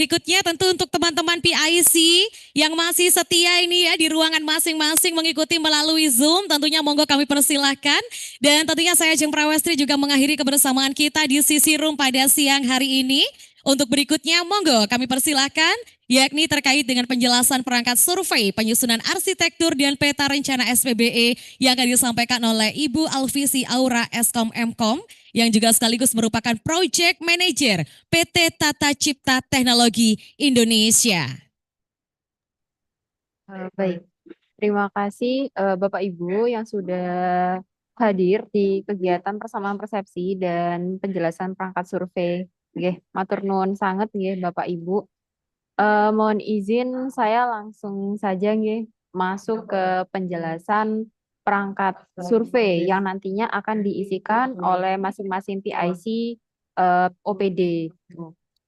Berikutnya tentu untuk teman-teman PIC yang masih setia ini ya di ruangan masing-masing mengikuti melalui Zoom, tentunya monggo kami persilahkan. Dan tentunya saya Jeng Prawestri juga mengakhiri kebersamaan kita di Sisi Room pada siang hari ini. Untuk berikutnya monggo kami persilahkan, yakni terkait dengan penjelasan perangkat survei, penyusunan arsitektur dan peta rencana SPBE yang akan disampaikan oleh Ibu Alvisi Aura Eskom Mkom yang juga sekaligus merupakan Project Manager PT Tata Cipta Teknologi Indonesia. Baik, terima kasih Bapak Ibu yang sudah hadir di kegiatan persamaan persepsi dan penjelasan perangkat survei. Nggih, matur nuwun sangat nggih Bapak Ibu. Mohon izin saya langsung saja nggih masuk ke penjelasan perangkat survei yang nantinya akan diisikan oleh masing-masing PIC OPD.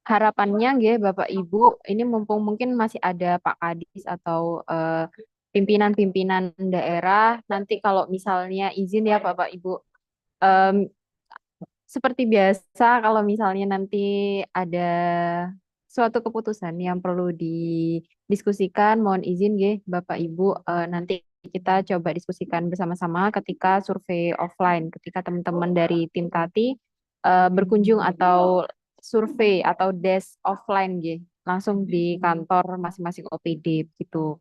Harapannya nggih Bapak Ibu, ini mumpung mungkin masih ada Pak Kadis atau pimpinan-pimpinan daerah, nanti kalau misalnya izin ya Bapak Ibu, em, seperti biasa kalau misalnya nanti ada suatu keputusan yang perlu didiskusikan, mohon izin nggih Bapak Ibu, nanti kita coba diskusikan bersama-sama ketika survei offline, ketika teman-teman dari tim Tati berkunjung atau survei atau desk offline nggih, langsung di kantor masing-masing OPD gitu.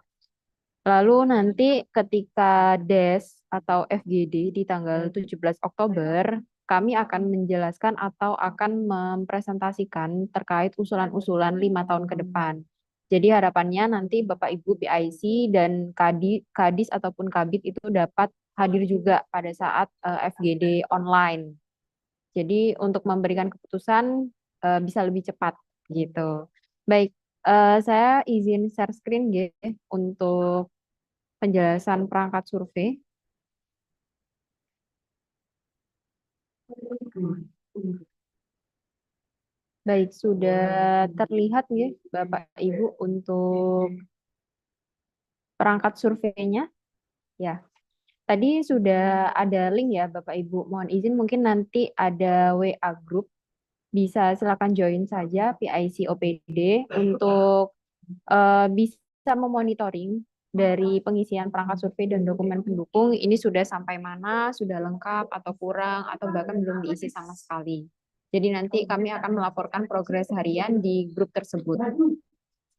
Lalu nanti ketika DES atau FGD di tanggal 17 Oktober, kami akan menjelaskan atau akan mempresentasikan terkait usulan-usulan 5 tahun ke depan. Jadi harapannya nanti Bapak Ibu PIC dan Kadis ataupun Kabid itu dapat hadir juga pada saat FGD online. Jadi untuk memberikan keputusan bisa lebih cepat gitu. Baik, saya izin share screen ya untuk penjelasan perangkat survei. Baik, sudah terlihat ya Bapak Ibu untuk perangkat surveinya. Ya, tadi sudah ada link ya Bapak Ibu. Mohon izin mungkin nanti ada WA group. Bisa silakan join saja PIC OPD untuk bisa memonitoring dari pengisian perangkat survei dan dokumen pendukung ini sudah sampai mana, sudah lengkap atau kurang, atau bahkan belum diisi sama sekali. Jadi nanti kami akan melaporkan progres harian di grup tersebut.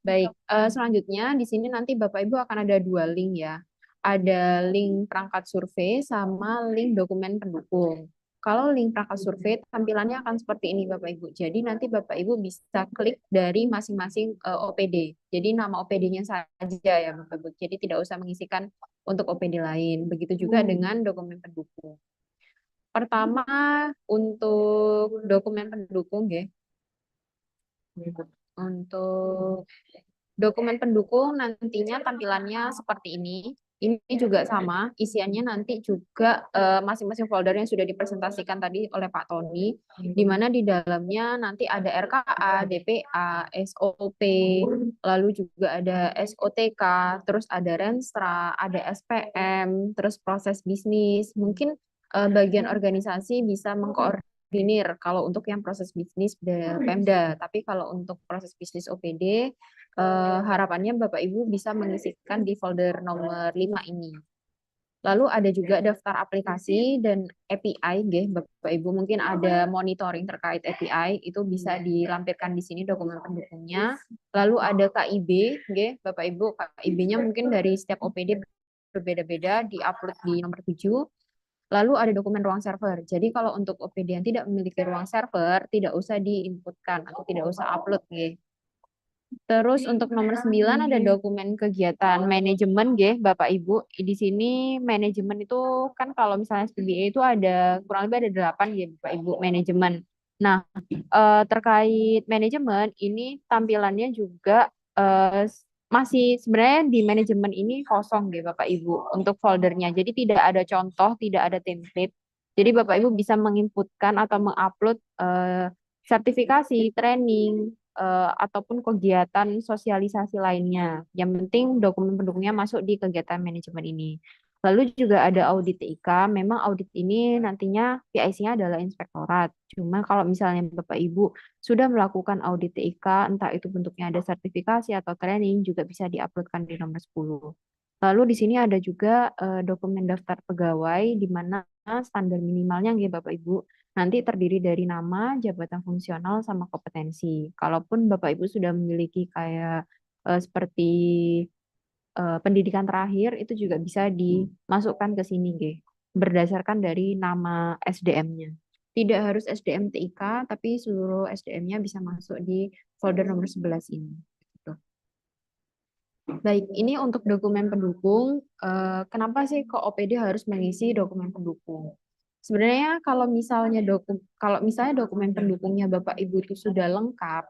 Baik, selanjutnya di sini nanti Bapak Ibu akan ada dua link ya. Ada link perangkat survei sama link dokumen pendukung. Kalau link perangkat survei tampilannya akan seperti ini Bapak Ibu. Jadi nanti Bapak Ibu bisa klik dari masing-masing OPD. Jadi nama OPD-nya saja ya Bapak Ibu. Jadi tidak usah mengisikan untuk OPD lain. Begitu juga dengan dokumen pendukung. Pertama untuk dokumen pendukung ya. Untuk dokumen pendukung nantinya tampilannya seperti ini. Ini juga sama, isiannya nanti juga masing-masing folder yang sudah dipresentasikan tadi oleh Pak Tony, di mana di dalamnya nanti ada RKA, DPA, SOP, lalu juga ada SOTK, terus ada Renstra, ada SPM, terus proses bisnis. Mungkin bagian organisasi bisa mengkoordinir kalau untuk yang proses bisnis Pemda, tapi kalau untuk proses bisnis OPD harapannya Bapak Ibu bisa mengisikan di folder nomor 5 ini. Lalu ada juga daftar aplikasi dan API, nggih, Bapak Ibu mungkin ada monitoring terkait API, itu bisa dilampirkan di sini dokumen pendukungnya. Lalu ada KIB, nggih, Bapak Ibu, KIB-nya mungkin dari setiap OPD berbeda-beda, diupload di nomor 7. Lalu ada dokumen ruang server. Jadi kalau untuk OPD yang tidak memiliki ruang server, tidak usah diinputkan atau tidak usah upload, nggih. Terus untuk nomor 9 ada dokumen kegiatan manajemen nggih Bapak Ibu. Di sini manajemen itu kan kalau misalnya SPBA itu ada kurang lebih ada 8 ya Bapak Ibu manajemen. Nah, terkait manajemen ini tampilannya juga masih sebenarnya di manajemen ini kosong deh Bapak Ibu untuk foldernya. Jadi tidak ada contoh, tidak ada template. Jadi Bapak Ibu bisa menginputkan atau mengupload sertifikasi, training, ataupun kegiatan sosialisasi lainnya. Yang penting dokumen pendukungnya masuk di kegiatan manajemen ini. Lalu juga ada audit TIK. Memang audit ini nantinya PIC-nya adalah inspektorat. Cuma kalau misalnya Bapak Ibu sudah melakukan audit TIK, entah itu bentuknya ada sertifikasi atau training, juga bisa diuploadkan di nomor 10. Lalu di sini ada juga dokumen daftar pegawai, di mana standar minimalnya nggih Bapak Ibu nanti terdiri dari nama, jabatan fungsional, sama kompetensi. Kalaupun Bapak Ibu sudah memiliki kayak seperti pendidikan terakhir itu juga bisa dimasukkan ke sini, nggih, berdasarkan dari nama SDM-nya. Tidak harus SDM TIK, tapi seluruh SDM-nya bisa masuk di folder nomor 11 ini. Gitu. Baik, ini untuk dokumen pendukung. Kenapa sih kok OPD harus mengisi dokumen pendukung? Sebenarnya kalau misalnya dokumen pendukungnya Bapak Ibu itu sudah lengkap,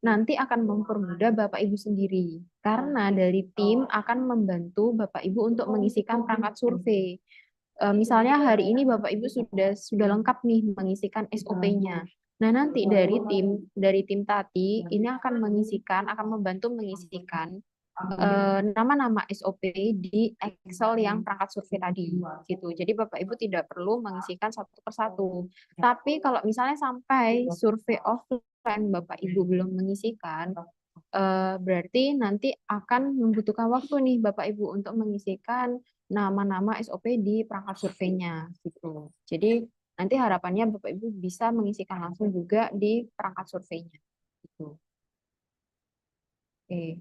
nanti akan mempermudah Bapak Ibu sendiri. Karena dari tim akan membantu Bapak Ibu untuk mengisikan perangkat survei. Misalnya hari ini Bapak Ibu sudah lengkap nih mengisikan SOP-nya. Nah, nanti dari tim Tati ini akan membantu mengisikan nama-nama SOP di Excel yang perangkat survei tadi gitu. Jadi Bapak Ibu tidak perlu mengisikan satu persatu. Tapi kalau misalnya sampai survei offline Bapak Ibu belum mengisikan, berarti nanti akan membutuhkan waktu nih Bapak Ibu untuk mengisikan nama-nama SOP di perangkat surveinya gitu. Jadi nanti harapannya Bapak Ibu bisa mengisikan langsung juga di perangkat surveinya gitu. Oke.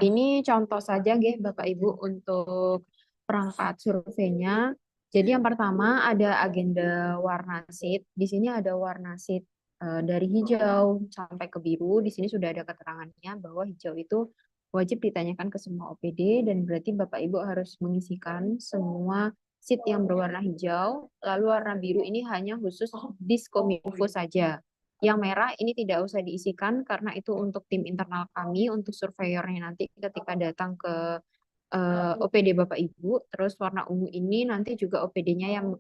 Ini contoh saja nggih Bapak Ibu untuk perangkat surveinya. Jadi yang pertama ada agenda warna sheet. Di sini ada warna sheet dari hijau sampai ke biru. Di sini sudah ada keterangannya bahwa hijau itu wajib ditanyakan ke semua OPD dan berarti Bapak Ibu harus mengisikan semua sheet yang berwarna hijau. Lalu warna biru ini hanya khusus Diskominfo saja. Yang merah ini tidak usah diisikan karena itu untuk tim internal kami, untuk surveyornya nanti ketika datang ke OPD Bapak Ibu. Terus warna ungu ini nanti juga OPD-nya yang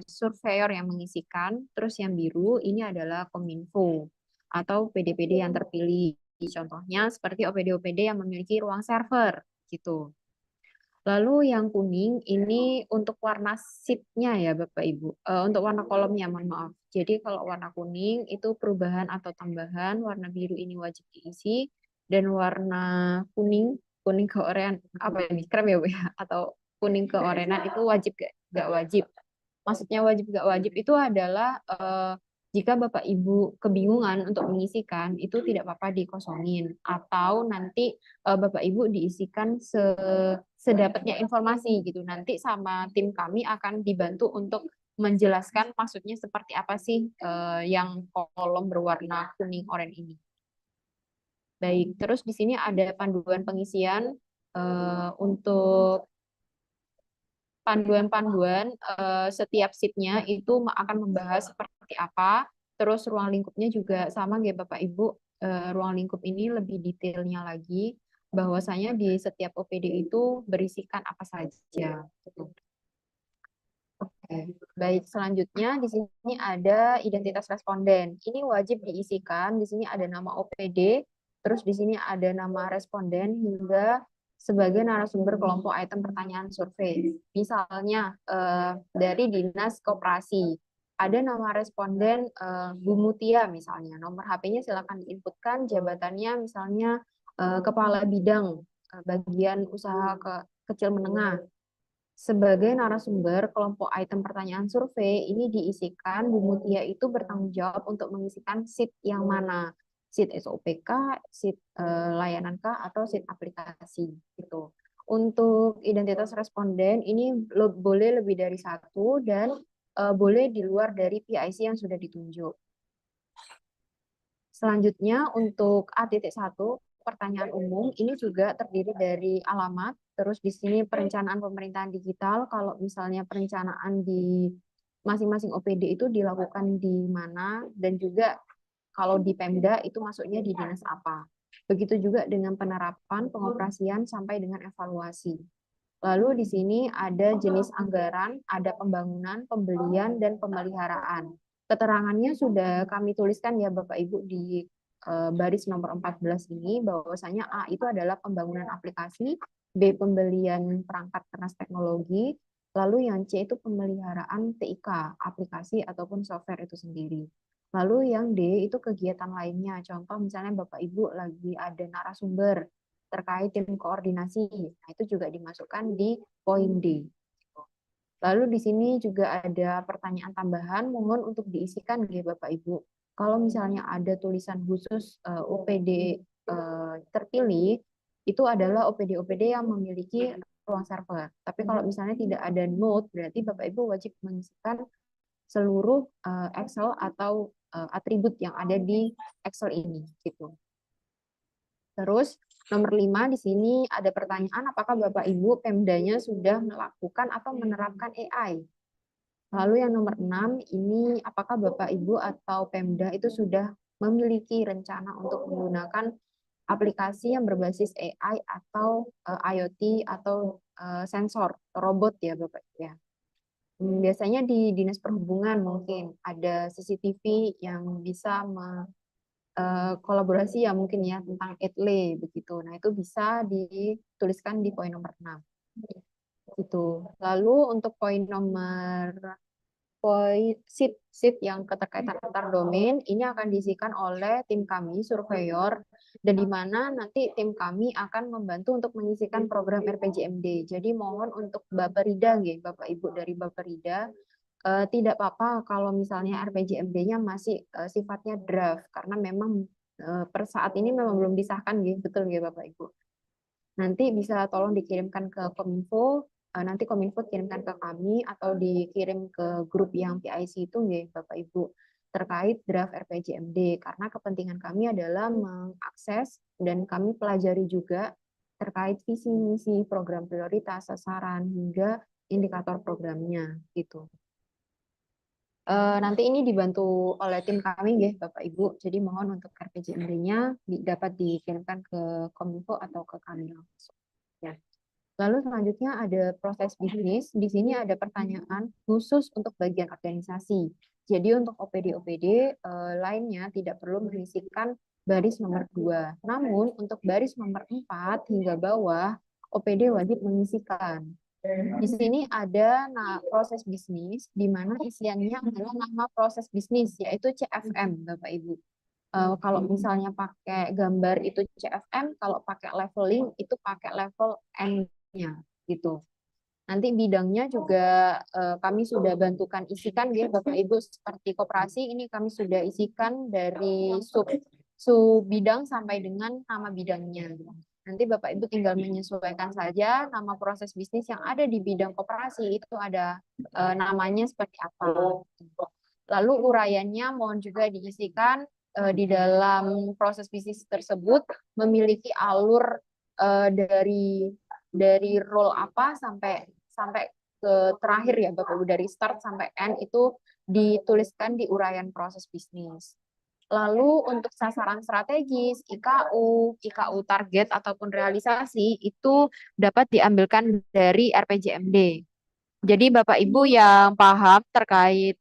surveyor yang mengisikan. Terus yang biru ini adalah Kominfo atau PD-PD yang terpilih. Contohnya seperti OPD-OPD yang memiliki ruang server gitu. Lalu yang kuning ini untuk warna sheet-nya ya Bapak Ibu. Untuk warna kolomnya mohon maaf. Jadi kalau warna kuning itu perubahan atau tambahan, warna biru ini wajib diisi, dan warna kuning ke oranye, apa ini, krem ya Bu ya? Atau kuning ke orenan itu wajib gak wajib. Maksudnya wajib gak wajib itu adalah jika Bapak Ibu kebingungan untuk mengisikan, itu tidak apa-apa dikosongin. Atau nanti Bapak Ibu diisikan sedapatnya informasi gitu. Nanti sama tim kami akan dibantu untuk menjelaskan maksudnya seperti apa sih yang kolom berwarna kuning oranye ini. Baik, terus di sini ada panduan pengisian untuk panduan-panduan setiap sheet-nya itu akan membahas seperti apa. Terus ruang lingkupnya juga sama ya Bapak Ibu. Ruang lingkup ini lebih detailnya lagi bahwasanya di setiap OPD itu berisikan apa saja. Oke, baik. Selanjutnya di sini ada identitas responden. Ini wajib diisikan. Di sini ada nama OPD, terus di sini ada nama responden hingga sebagai narasumber kelompok item pertanyaan survei. Misalnya dari Dinas Koperasi, ada nama responden Bu Mutia misalnya. Nomor HP-nya silakan diinputkan, jabatannya misalnya kepala bidang bagian usaha kecil menengah. Sebagai narasumber kelompok item pertanyaan survei ini diisikan, Bu Mutia itu bertanggung jawab untuk mengisikan sheet yang mana, sheet SOPK, sheet layanan K, atau sheet aplikasi gitu. Untuk identitas responden ini boleh lebih dari satu dan boleh di luar dari PIC yang sudah ditunjuk. Selanjutnya untuk A.1 pertanyaan umum ini juga terdiri dari alamat, terus di sini perencanaan pemerintahan digital. Kalau misalnya perencanaan di masing-masing OPD itu dilakukan di mana, dan juga kalau di Pemda itu masuknya di dinas apa. Begitu juga dengan penerapan, pengoperasian sampai dengan evaluasi. Lalu di sini ada jenis anggaran, ada pembangunan, pembelian, dan pemeliharaan. Keterangannya sudah kami tuliskan ya Bapak Ibu di baris nomor 14 ini, bahwasanya A itu adalah pembangunan aplikasi, B. Pembelian perangkat keras teknologi. Lalu yang C itu pemeliharaan TIK, aplikasi ataupun software itu sendiri. Lalu yang D itu kegiatan lainnya. Contoh misalnya Bapak Ibu lagi ada narasumber terkait tim koordinasi. Nah, itu juga dimasukkan di poin D. Lalu di sini juga ada pertanyaan tambahan, mohon untuk diisikan ya Bapak Ibu. Kalau misalnya ada tulisan khusus OPD terpilih, itu adalah OPD-OPD yang memiliki ruang server. Tapi kalau misalnya tidak ada note, berarti Bapak Ibu wajib mengisikan seluruh Excel atau atribut yang ada di Excel ini gitu. Terus nomor 5 di sini ada pertanyaan apakah Bapak Ibu Pemdanya sudah melakukan atau menerapkan AI. Lalu yang nomor 6 ini apakah Bapak Ibu atau Pemda itu sudah memiliki rencana untuk menggunakan aplikasi yang berbasis AI atau IoT atau sensor robot ya Bapak Ibu ya. Biasanya di Dinas Perhubungan mungkin ada CCTV yang bisa kolaborasi ya mungkin ya tentang etle begitu. Nah, itu bisa dituliskan di poin nomor 6. Itu. Lalu untuk poin sheet yang keterkaitan antar domain ini akan diisikan oleh tim kami surveyor dan di mana nanti tim kami akan membantu untuk mengisikan program RPJMD. Jadi mohon untuk Baperida nggih, Bapak Ibu dari Baperida tidak apa-apa kalau misalnya RPJMD-nya masih sifatnya draft karena memang per saat ini memang belum disahkan nggih, betul nggih Bapak Ibu. Nanti bisa tolong dikirimkan ke Kominfo, nanti Kominfo kirimkan ke kami atau dikirim ke grup yang PIC itu ya Bapak Ibu terkait draft RPJMD karena kepentingan kami adalah mengakses dan kami pelajari juga terkait visi misi program prioritas sasaran hingga indikator programnya gitu. Nanti ini dibantu oleh tim kami ya Bapak Ibu. Jadi mohon untuk RPJMD-nya dapat dikirimkan ke Kominfo atau ke kami langsung. Ya. Lalu selanjutnya ada proses bisnis. Di sini ada pertanyaan khusus untuk bagian organisasi. Jadi untuk OPD-OPD lainnya tidak perlu mengisikan baris nomor 2. Namun untuk baris nomor 4 hingga bawah, OPD wajib mengisikan. Di sini ada proses bisnis, di mana isiannya adalah nama proses bisnis, yaitu CFM, Bapak Ibu. Kalau misalnya pakai gambar itu CFM, kalau pakai leveling itu pakai level N-nya gitu. Nanti bidangnya juga kami sudah bantukan isikan ya Bapak Ibu seperti koperasi ini kami sudah isikan dari sub bidang sampai dengan nama bidangnya. Nanti Bapak Ibu tinggal menyesuaikan saja nama proses bisnis yang ada di bidang koperasi itu ada namanya seperti apa. Lalu uraiannya mohon juga diisikan di dalam proses bisnis tersebut memiliki alur dari role apa sampai sampai ke terakhir ya Bapak Ibu dari start sampai end itu dituliskan di uraian proses bisnis. Lalu untuk sasaran strategis, IKU target ataupun realisasi itu dapat diambilkan dari RPJMD. Jadi Bapak Ibu yang paham terkait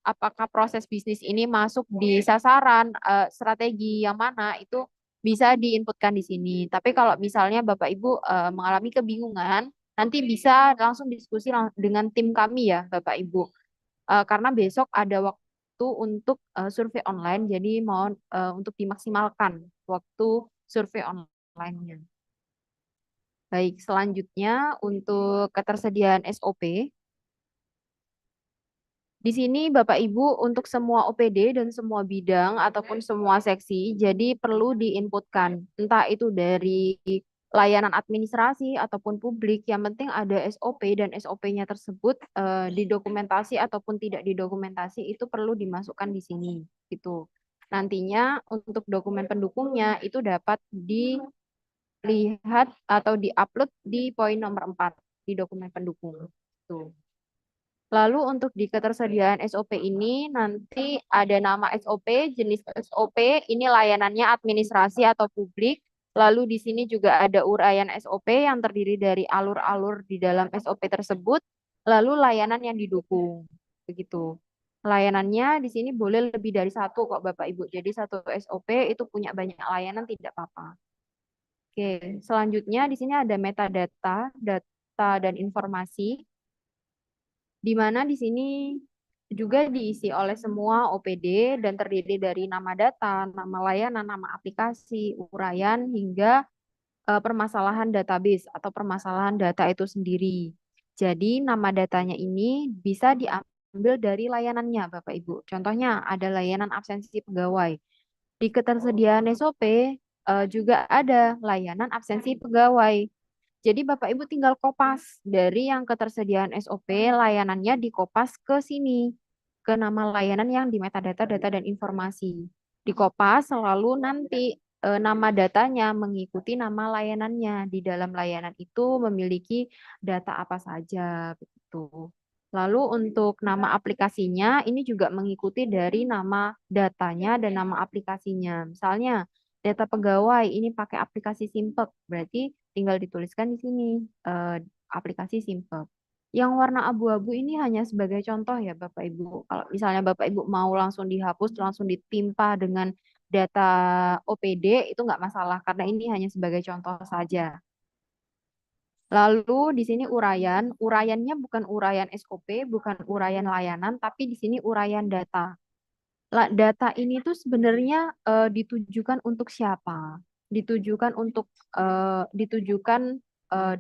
apakah proses bisnis ini masuk di sasaran strategi yang mana itu bisa diinputkan di sini. Tapi kalau misalnya Bapak Ibu mengalami kebingungan, nanti bisa langsung diskusi dengan tim kami ya Bapak Ibu. Karena besok ada waktu untuk survei online, jadi mohon untuk dimaksimalkan waktu survei online-nya. Baik, selanjutnya untuk ketersediaan SOP. Di sini Bapak Ibu untuk semua OPD dan semua bidang ataupun semua seksi, jadi perlu diinputkan. Entah itu dari layanan administrasi ataupun publik, yang penting ada SOP dan SOP-nya tersebut didokumentasi ataupun tidak didokumentasi itu perlu dimasukkan di sini. Gitu. Nantinya untuk dokumen pendukungnya itu dapat dilihat atau diupload di poin nomor 4 di dokumen pendukung. Tuh. Lalu untuk di ketersediaan SOP ini nanti ada nama SOP, jenis SOP, ini layanannya administrasi atau publik. Lalu di sini juga ada uraian SOP yang terdiri dari alur-alur di dalam SOP tersebut, lalu layanan yang didukung. Begitu. Layanannya di sini boleh lebih dari satu kok Bapak Ibu. Jadi satu SOP itu punya banyak layanan tidak apa-apa. Oke, selanjutnya di sini ada metadata, data dan informasi, di mana di sini juga diisi oleh semua OPD dan terdiri dari nama data, nama layanan, nama aplikasi, uraian, hingga permasalahan database atau permasalahan data itu sendiri. Jadi nama datanya ini bisa diambil dari layanannya, Bapak Ibu. Contohnya ada layanan absensi pegawai. Di ketersediaan SOP juga ada layanan absensi pegawai. Jadi Bapak Ibu tinggal kopas dari yang ketersediaan SOP, layanannya dikopas ke sini, ke nama layanan yang di metadata, data, dan informasi. Dikopas selalu nanti nama datanya mengikuti nama layanannya. Di dalam layanan itu memiliki data apa saja, begitu. Lalu untuk nama aplikasinya ini juga mengikuti dari nama datanya dan nama aplikasinya. Misalnya data pegawai ini pakai aplikasi Simpek, berarti tinggal dituliskan di sini aplikasi Simpek. Yang warna abu-abu ini hanya sebagai contoh ya Bapak Ibu. Kalau misalnya Bapak Ibu mau langsung dihapus, langsung ditimpa dengan data OPD itu nggak masalah karena ini hanya sebagai contoh saja. Lalu di sini uraian, uraiannya bukan uraian SOP, bukan uraian layanan, tapi di sini uraian data. Data ini tuh sebenarnya ditujukan untuk siapa? Ditujukan untuk ditujukan eh,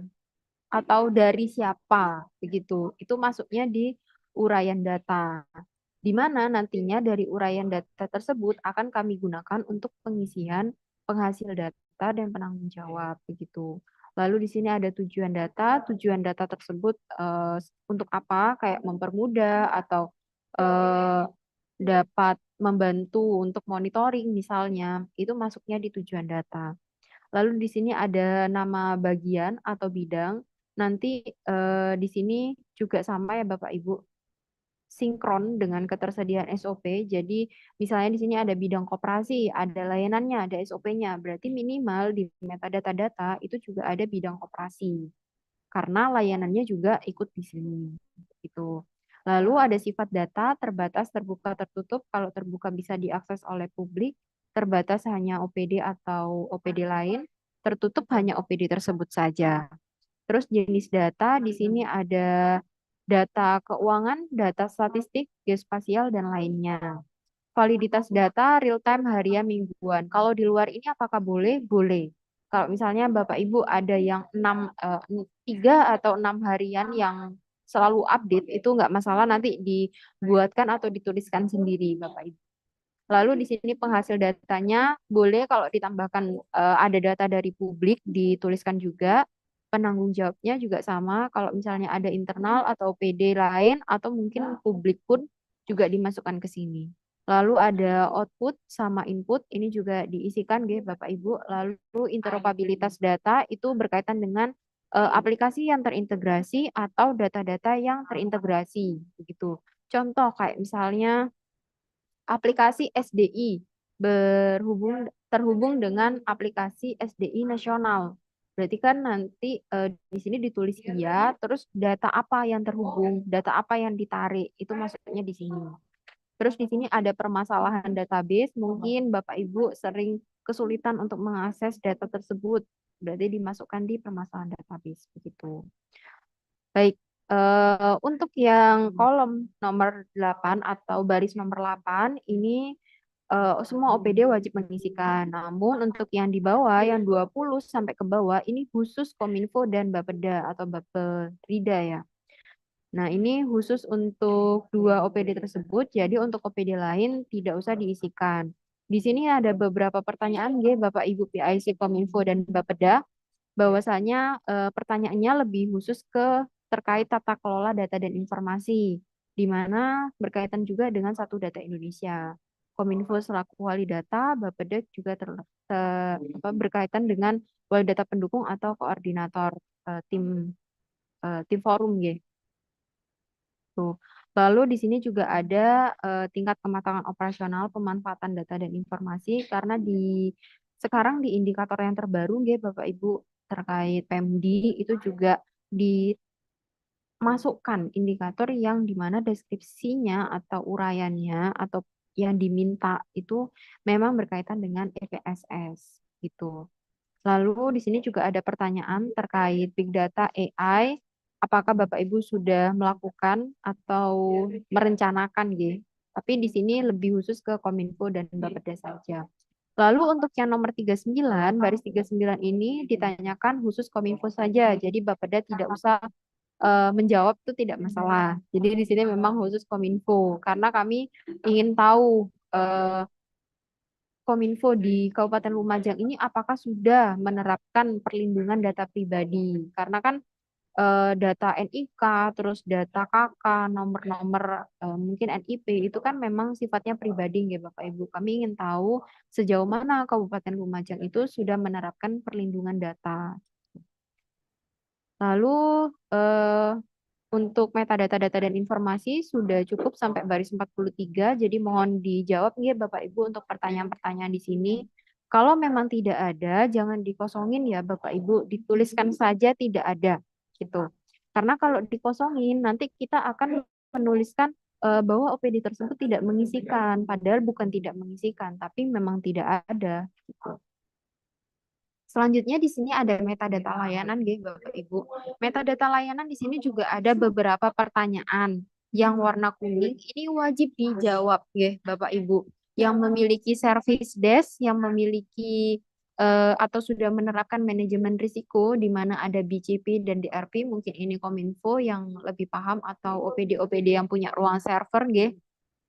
atau dari siapa begitu. Itu masuknya di uraian data. Di mana nantinya dari uraian data tersebut akan kami gunakan untuk pengisian penghasil data dan penanggung jawab begitu. Lalu di sini ada tujuan data. Tujuan data tersebut untuk apa? Kayak mempermudah atau eh, dapat membantu untuk monitoring misalnya. Itu masuknya di tujuan data. Lalu di sini ada nama bagian atau bidang. Nanti di sini juga sama ya Bapak Ibu, sinkron dengan ketersediaan SOP. Jadi misalnya di sini ada bidang koperasi, ada layanannya, ada SOP-nya. Berarti minimal di metadata data itu juga ada bidang koperasi. Karena layanannya juga ikut di sini. Gitu. Lalu ada sifat data, terbatas, terbuka, tertutup. Kalau terbuka bisa diakses oleh publik, terbatas hanya OPD atau OPD lain, tertutup hanya OPD tersebut saja. Terus jenis data di sini ada data keuangan, data statistik, geospasial, dan lainnya. Validitas data real time harian mingguan. Kalau di luar ini apakah boleh? Boleh. Kalau misalnya Bapak Ibu ada yang 3 atau 6 harian yang selalu update, itu nggak masalah nanti dibuatkan atau dituliskan sendiri Bapak Ibu. Lalu di sini penghasil datanya boleh kalau ditambahkan ada data dari publik dituliskan juga. Penanggung jawabnya juga sama kalau misalnya ada internal atau PD lain atau mungkin publik pun juga dimasukkan ke sini. Lalu ada output sama input ini juga diisikan gitu Bapak Ibu. Lalu interoperabilitas data itu berkaitan dengan aplikasi yang terintegrasi atau data-data yang terintegrasi begitu. Contoh kayak misalnya aplikasi SDI terhubung dengan aplikasi SDI nasional. Berarti kan nanti di sini ditulis iya, terus data apa yang terhubung, data apa yang ditarik, itu masuknya di sini. Terus di sini ada permasalahan database, mungkin Bapak Ibu sering kesulitan untuk mengakses data tersebut. Berarti dimasukkan di permasalahan database begitu. Baik, untuk yang kolom nomor 8 atau baris nomor 8 ini semua OPD wajib mengisikan. Namun untuk yang di bawah, yang 20 sampai ke bawah, ini khusus Kominfo dan Bapeda atau Bapeda ya. Nah, ini khusus untuk dua OPD tersebut, jadi untuk OPD lain tidak usah diisikan. Di sini ada beberapa pertanyaan, ya, Bapak Ibu PIC Kominfo dan Bapeda bahwasanya pertanyaannya lebih khusus ke terkait tata kelola data dan informasi, di mana berkaitan juga dengan satu data Indonesia. Kominfo selaku wali data, Bapeda juga berkaitan dengan wali data pendukung atau koordinator tim forum ya. Tuh. Lalu di sini juga ada tingkat kematangan operasional pemanfaatan data dan informasi karena sekarang di indikator yang terbaru ya Bapak Ibu terkait PEMDI itu juga dimasukkan indikator yang dimana deskripsinya atau uraiannya atau yang diminta itu memang berkaitan dengan EPSS gitu. Lalu di sini juga ada pertanyaan terkait Big Data AI. Apakah Bapak Ibu sudah melakukan atau merencanakan gitu? Tapi di sini lebih khusus ke Kominfo dan Bapeda saja. Lalu untuk yang nomor 39, baris 39 ini ditanyakan khusus Kominfo saja. Jadi Bapeda tidak usah menjawab itu tidak masalah. Jadi di sini memang khusus Kominfo karena kami ingin tahu Kominfo di Kabupaten Lumajang ini apakah sudah menerapkan perlindungan data pribadi? Karena kan data NIK, terus data KK, nomor-nomor mungkin NIP itu kan memang sifatnya pribadi ya Bapak Ibu. Kami ingin tahu sejauh mana Kabupaten Lumajang itu sudah menerapkan perlindungan data. Lalu eh, untuk metadata data dan informasi sudah cukup sampai baris 43, jadi mohon dijawab ya Bapak Ibu untuk pertanyaan-pertanyaan di sini. Kalau memang tidak ada, jangan dikosongin ya Bapak Ibu, dituliskan saja tidak ada gitu. Karena kalau dikosongin nanti kita akan menuliskan bahwa OPD tersebut tidak mengisikan, padahal bukan tidak mengisikan, tapi memang tidak ada gitu. Selanjutnya di sini ada metadata layanan, nggih, Bapak Ibu. Metadata layanan di sini juga ada beberapa pertanyaan yang warna kuning ini wajib dijawab, nggih, Bapak Ibu. Yang memiliki service desk, yang memiliki atau sudah menerapkan manajemen risiko di mana ada BCP dan DRP, mungkin ini Kominfo yang lebih paham atau OPD-OPD yang punya ruang server, nggih.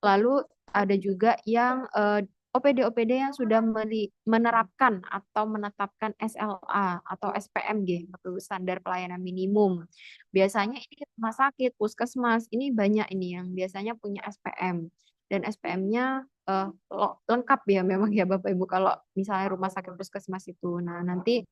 Lalu ada juga yang OPD-OPD yang sudah menerapkan atau menetapkan SLA atau SPM gitu, standar pelayanan minimum. Biasanya ini rumah sakit, puskesmas, ini banyak ini yang biasanya punya SPM. Dan SPM-nya lengkap ya memang ya Bapak Ibu kalau misalnya rumah sakit puskesmas itu. Nah, nanti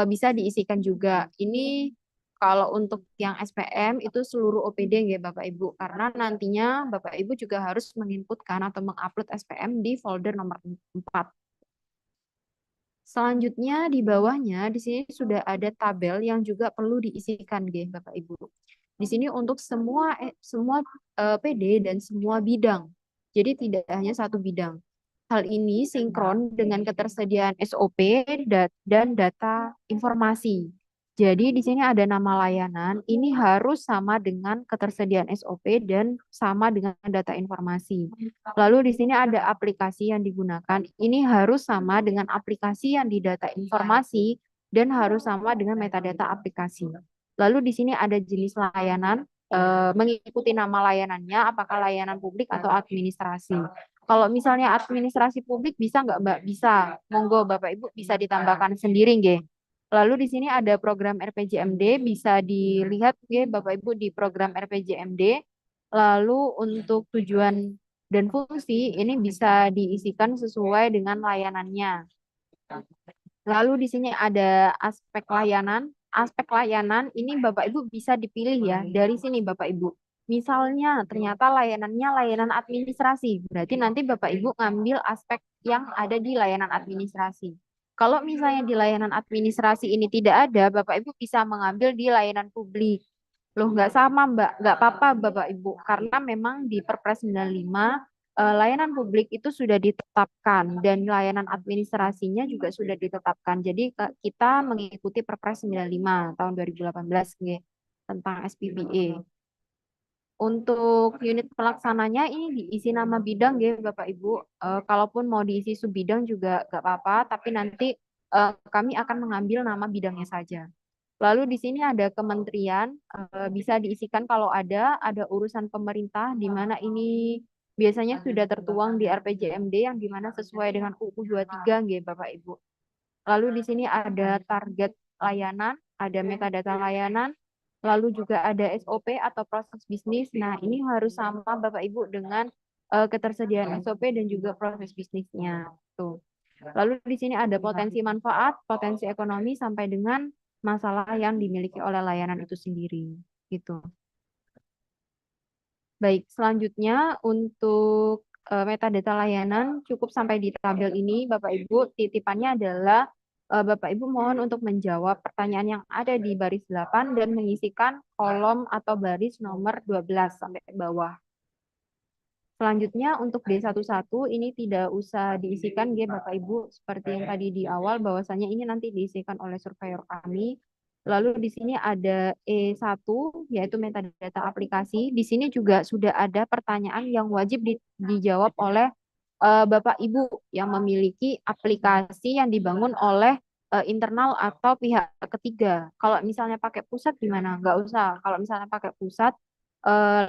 bisa diisikan juga. Ini kalau untuk yang SPM itu seluruh OPD ya Bapak Ibu, karena nantinya Bapak Ibu juga harus menginputkan atau mengupload SPM di folder nomor 4. Selanjutnya di bawahnya di sini sudah ada tabel yang juga perlu diisikan Bapak Ibu. Di sini untuk semua PD dan semua bidang. Jadi tidak hanya satu bidang. Hal ini sinkron dengan ketersediaan SOP dan data informasi. Jadi di sini ada nama layanan, ini harus sama dengan ketersediaan SOP dan sama dengan data informasi. Lalu di sini ada aplikasi yang digunakan, ini harus sama dengan aplikasi yang di data informasi dan harus sama dengan metadata aplikasi. Lalu di sini ada jenis layanan, mengikuti nama layanannya, apakah layanan publik atau administrasi. Kalau misalnya administrasi publik bisa nggak Mbak? Bisa. Monggo Bapak Ibu bisa ditambahkan sendiri nggih. Lalu di sini ada program RPJMD, bisa dilihat nggih Bapak Ibu di program RPJMD. Lalu untuk tujuan dan fungsi ini bisa diisikan sesuai dengan layanannya. Lalu di sini ada aspek layanan. Aspek layanan ini Bapak Ibu bisa dipilih ya dari sini Bapak Ibu. Misalnya ternyata layanannya layanan administrasi, berarti nanti Bapak Ibu ngambil aspek yang ada di layanan administrasi. Kalau misalnya di layanan administrasi ini tidak ada, Bapak Ibu bisa mengambil di layanan publik. Loh, nggak sama Mbak, nggak apa-apa Bapak Ibu, karena memang di Perpres 95 layanan publik itu sudah ditetapkan dan layanan administrasinya juga sudah ditetapkan. Jadi kita mengikuti Perpres 95 tahun 2018 nggih, tentang SPBE. Untuk unit pelaksananya ini diisi nama bidang ya Bapak Ibu. Kalaupun mau diisi sub bidang juga nggak apa-apa, tapi nanti kami akan mengambil nama bidangnya saja. Lalu di sini ada kementerian, bisa diisikan kalau ada urusan pemerintah di mana ini biasanya sudah tertuang di RPJMD yang di mana sesuai dengan UU 23 nggih Bapak Ibu. Lalu di sini ada target layanan, ada metadata layanan, lalu juga ada SOP atau proses bisnis. Nah, ini harus sama Bapak Ibu dengan ketersediaan SOP dan juga proses bisnisnya. Tuh. Lalu di sini ada potensi manfaat, potensi ekonomi sampai dengan masalah yang dimiliki oleh layanan itu sendiri. Gitu. Baik, selanjutnya untuk metadata layanan cukup sampai di tabel ini, Bapak Ibu. Titipannya adalah Bapak Ibu mohon untuk menjawab pertanyaan yang ada di baris 8 dan mengisikan kolom atau baris nomor 12 sampai bawah. Selanjutnya untuk D11 ini tidak usah diisikan ya Bapak Ibu seperti yang tadi di awal bahwasanya ini nanti diisikan oleh surveyor kami. Lalu di sini ada E1 yaitu metadata aplikasi. Di sini juga sudah ada pertanyaan yang wajib dijawab oleh Bapak Ibu yang memiliki aplikasi yang dibangun oleh internal atau pihak ketiga. Kalau misalnya pakai pusat gimana? Nggak usah. Kalau misalnya pakai pusat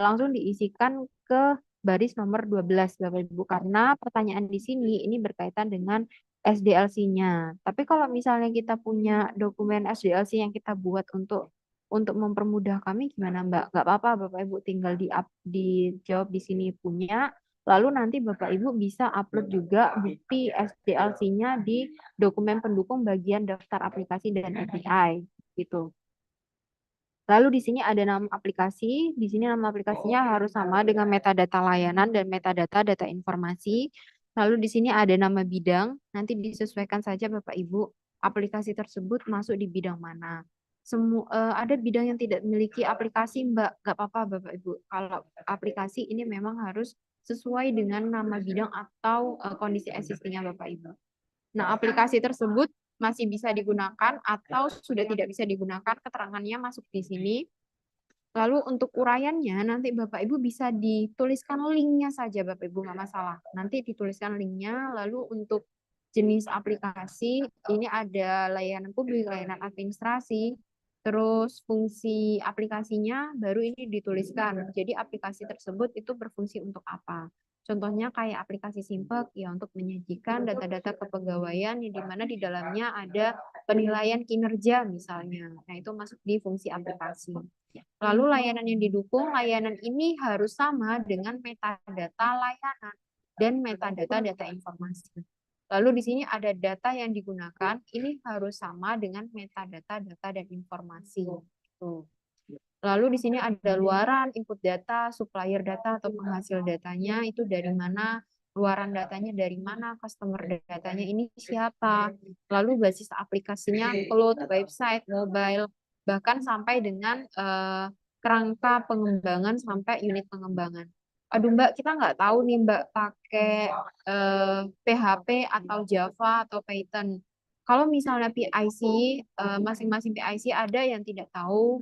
langsung diisikan ke baris nomor 12 Bapak Ibu karena pertanyaan di sini ini berkaitan dengan SDLC-nya. Tapi kalau misalnya kita punya dokumen SDLC yang kita buat untuk mempermudah kami gimana Mbak? Nggak apa-apa Bapak Ibu tinggal dijawab di sini punya. Lalu nanti Bapak Ibu bisa upload juga bukti SDLC-nya di dokumen pendukung bagian daftar aplikasi dan API gitu. Lalu di sini ada nama aplikasi. Di sini nama aplikasinya harus sama dengan metadata layanan dan metadata data informasi. Lalu di sini ada nama bidang. Nanti disesuaikan saja Bapak Ibu aplikasi tersebut masuk di bidang mana. Ada bidang yang tidak memiliki aplikasi, Mbak. Nggak apa-apa Bapak Ibu. Kalau aplikasi ini memang harus sesuai dengan nama bidang atau kondisi existing-nya Bapak Ibu. Nah, aplikasi tersebut masih bisa digunakan atau sudah tidak bisa digunakan, keterangannya masuk di sini. Lalu untuk uraiannya nanti Bapak Ibu bisa dituliskan linknya saja Bapak Ibu nggak masalah. Nanti dituliskan linknya. Lalu untuk jenis aplikasi ini ada layanan publik, layanan administrasi, terus fungsi aplikasinya baru ini dituliskan. Jadi aplikasi tersebut itu berfungsi untuk apa? Contohnya kayak aplikasi Simpek ya untuk menyajikan data-data kepegawaian yang di mana di dalamnya ada penilaian kinerja misalnya. Nah, itu masuk di fungsi aplikasi. Lalu layanan yang didukung, layanan ini harus sama dengan metadata layanan dan metadata data informasi. Lalu di sini ada data yang digunakan, ini harus sama dengan metadata data dan informasi. Tuh. Lalu di sini ada luaran, input data, supplier data atau penghasil datanya itu dari mana, luaran datanya dari mana, customer datanya ini siapa, lalu basis aplikasinya, cloud, website, mobile, bahkan sampai dengan kerangka pengembangan sampai unit pengembangan. Aduh Mbak, kita nggak tahu nih Mbak pakai PHP atau Java atau Python. Kalau misalnya PIC, masing-masing PIC ada yang tidak tahu,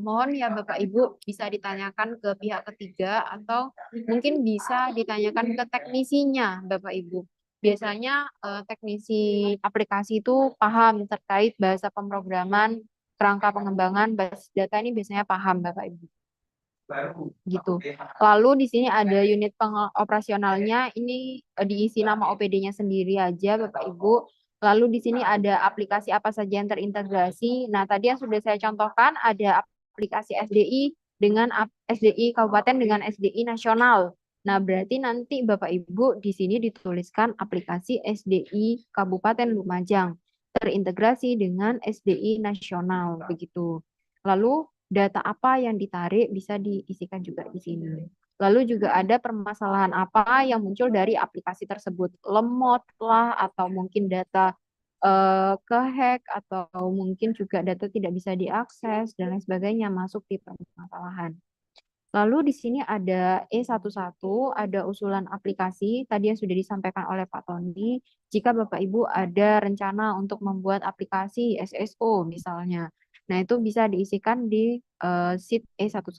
mohon ya Bapak Ibu bisa ditanyakan ke pihak ketiga atau mungkin bisa ditanyakan ke teknisinya Bapak Ibu. Biasanya teknisi aplikasi itu paham terkait bahasa pemrograman, kerangka pengembangan, basis data ini biasanya paham Bapak Ibu. Gitu. Lalu di sini ada unit operasionalnya, ini diisi nama OPD-nya sendiri aja Bapak Ibu. Lalu di sini ada aplikasi apa saja yang terintegrasi. Nah, tadi yang sudah saya contohkan ada aplikasi SDI dengan SDI kabupaten dengan SDI nasional. Nah, berarti nanti Bapak Ibu di sini dituliskan aplikasi SDI Kabupaten Lumajang terintegrasi dengan SDI nasional begitu. Lalu data apa yang ditarik bisa diisikan juga di sini. Lalu juga ada permasalahan apa yang muncul dari aplikasi tersebut, lemot lah atau mungkin data kehack atau mungkin juga data tidak bisa diakses dan lain sebagainya masuk di permasalahan. Lalu di sini ada E11, ada usulan aplikasi, tadi yang sudah disampaikan oleh Pak Tony, jika Bapak Ibu ada rencana untuk membuat aplikasi SSO misalnya. Nah, itu bisa diisikan di sheet E11.